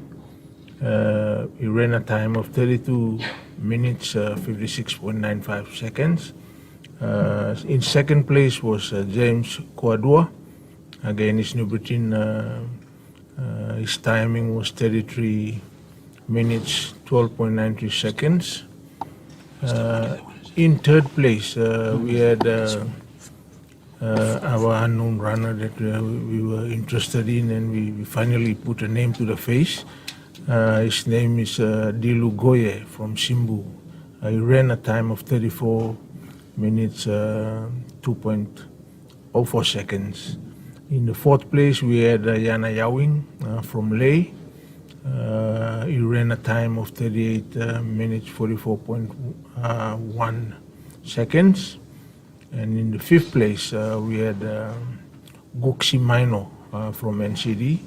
He ran a time of 32 minutes, 56.95 seconds. In second place was James Kwadua. Again, East New Britain. His timing was 33 minutes, 12.93 seconds. In third place, we had our unknown runner that we were interested in, and we finally put a name to the face. His name is Dilu Goye from Simbu. He ran a time of 34 minutes, 2.04 seconds. In the fourth place, we had Yana Yawing from Leh. He ran a time of 38 minutes, 44.1 seconds. And in the fifth place, we had Goksi Maino from NCD,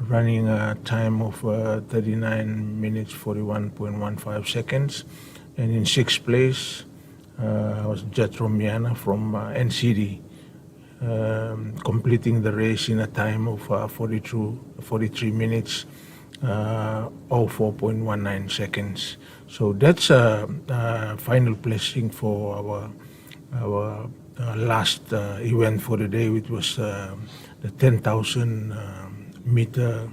running a time of 39 minutes, 41.15 seconds. And in sixth place was Jethro Miana from NCD, completing the race in a time of 43 minutes, 04.19 seconds. So that's a final placing for our last event for the day, which was the 10,000 meter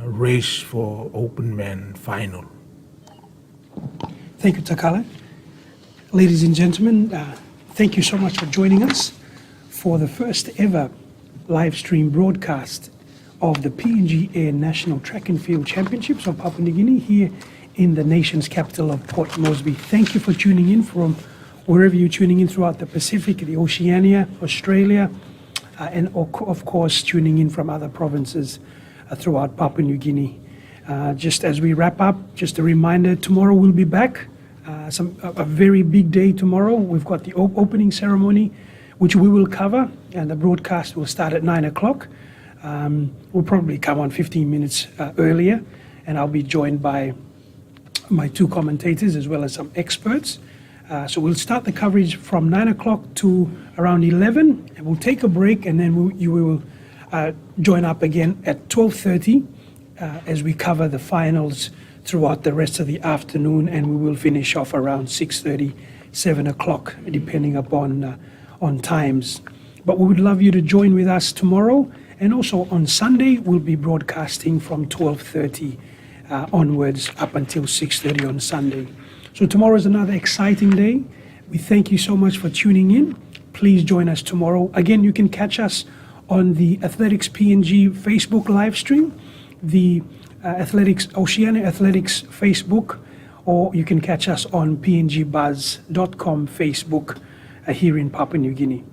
race for open man final. Thank you, Takala. Ladies and gentlemen, thank you so much for joining us for the first ever live stream broadcast of the PNG Air National Track and Field Championships of Papua New Guinea here in the nation's capital of Port Moresby. Thank you for tuning in from wherever you're tuning in throughout the Pacific, the Oceania, Australia, and of course tuning in from other provinces throughout Papua New Guinea. Just as we wrap up, just a reminder, tomorrow we'll be back. A very big day tomorrow. We've got the opening ceremony, which we will cover, and the broadcast will start at 9 o'clock. We'll probably come on 15 minutes earlier, and I'll be joined by my two commentators as well as some experts. So we'll start the coverage from 9 o'clock to around 11, and we'll take a break, and then we will join up again at 12:30 as we cover the finals throughout the rest of the afternoon, and we will finish off around 6:30, 7 o'clock, depending upon on times. But we would love you to join with us tomorrow, and also on Sunday we'll be broadcasting from 12:30 onwards up until 6:30 on Sunday. So tomorrow is another exciting day. We thank you so much for tuning in. Please join us tomorrow. Again, you can catch us on the Athletics PNG Facebook live stream, the Oceania Athletics Facebook, or you can catch us on pngbuzz.com Facebook here in Papua New Guinea.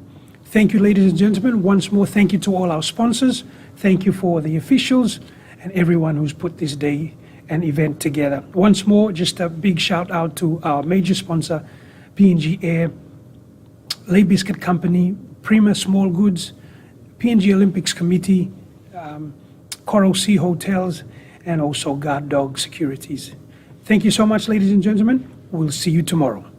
Thank you, ladies and gentlemen. Once more, thank you to all our sponsors. Thank you for the officials and everyone who's put this day and event together. Once more, just a big shout out to our major sponsor, PNG Air, Lay Biscuit Company, Prima Small Goods, PNG Olympics Committee, Coral Sea Hotels, and also Guard Dog Securities. Thank you so much, ladies and gentlemen. We'll see you tomorrow.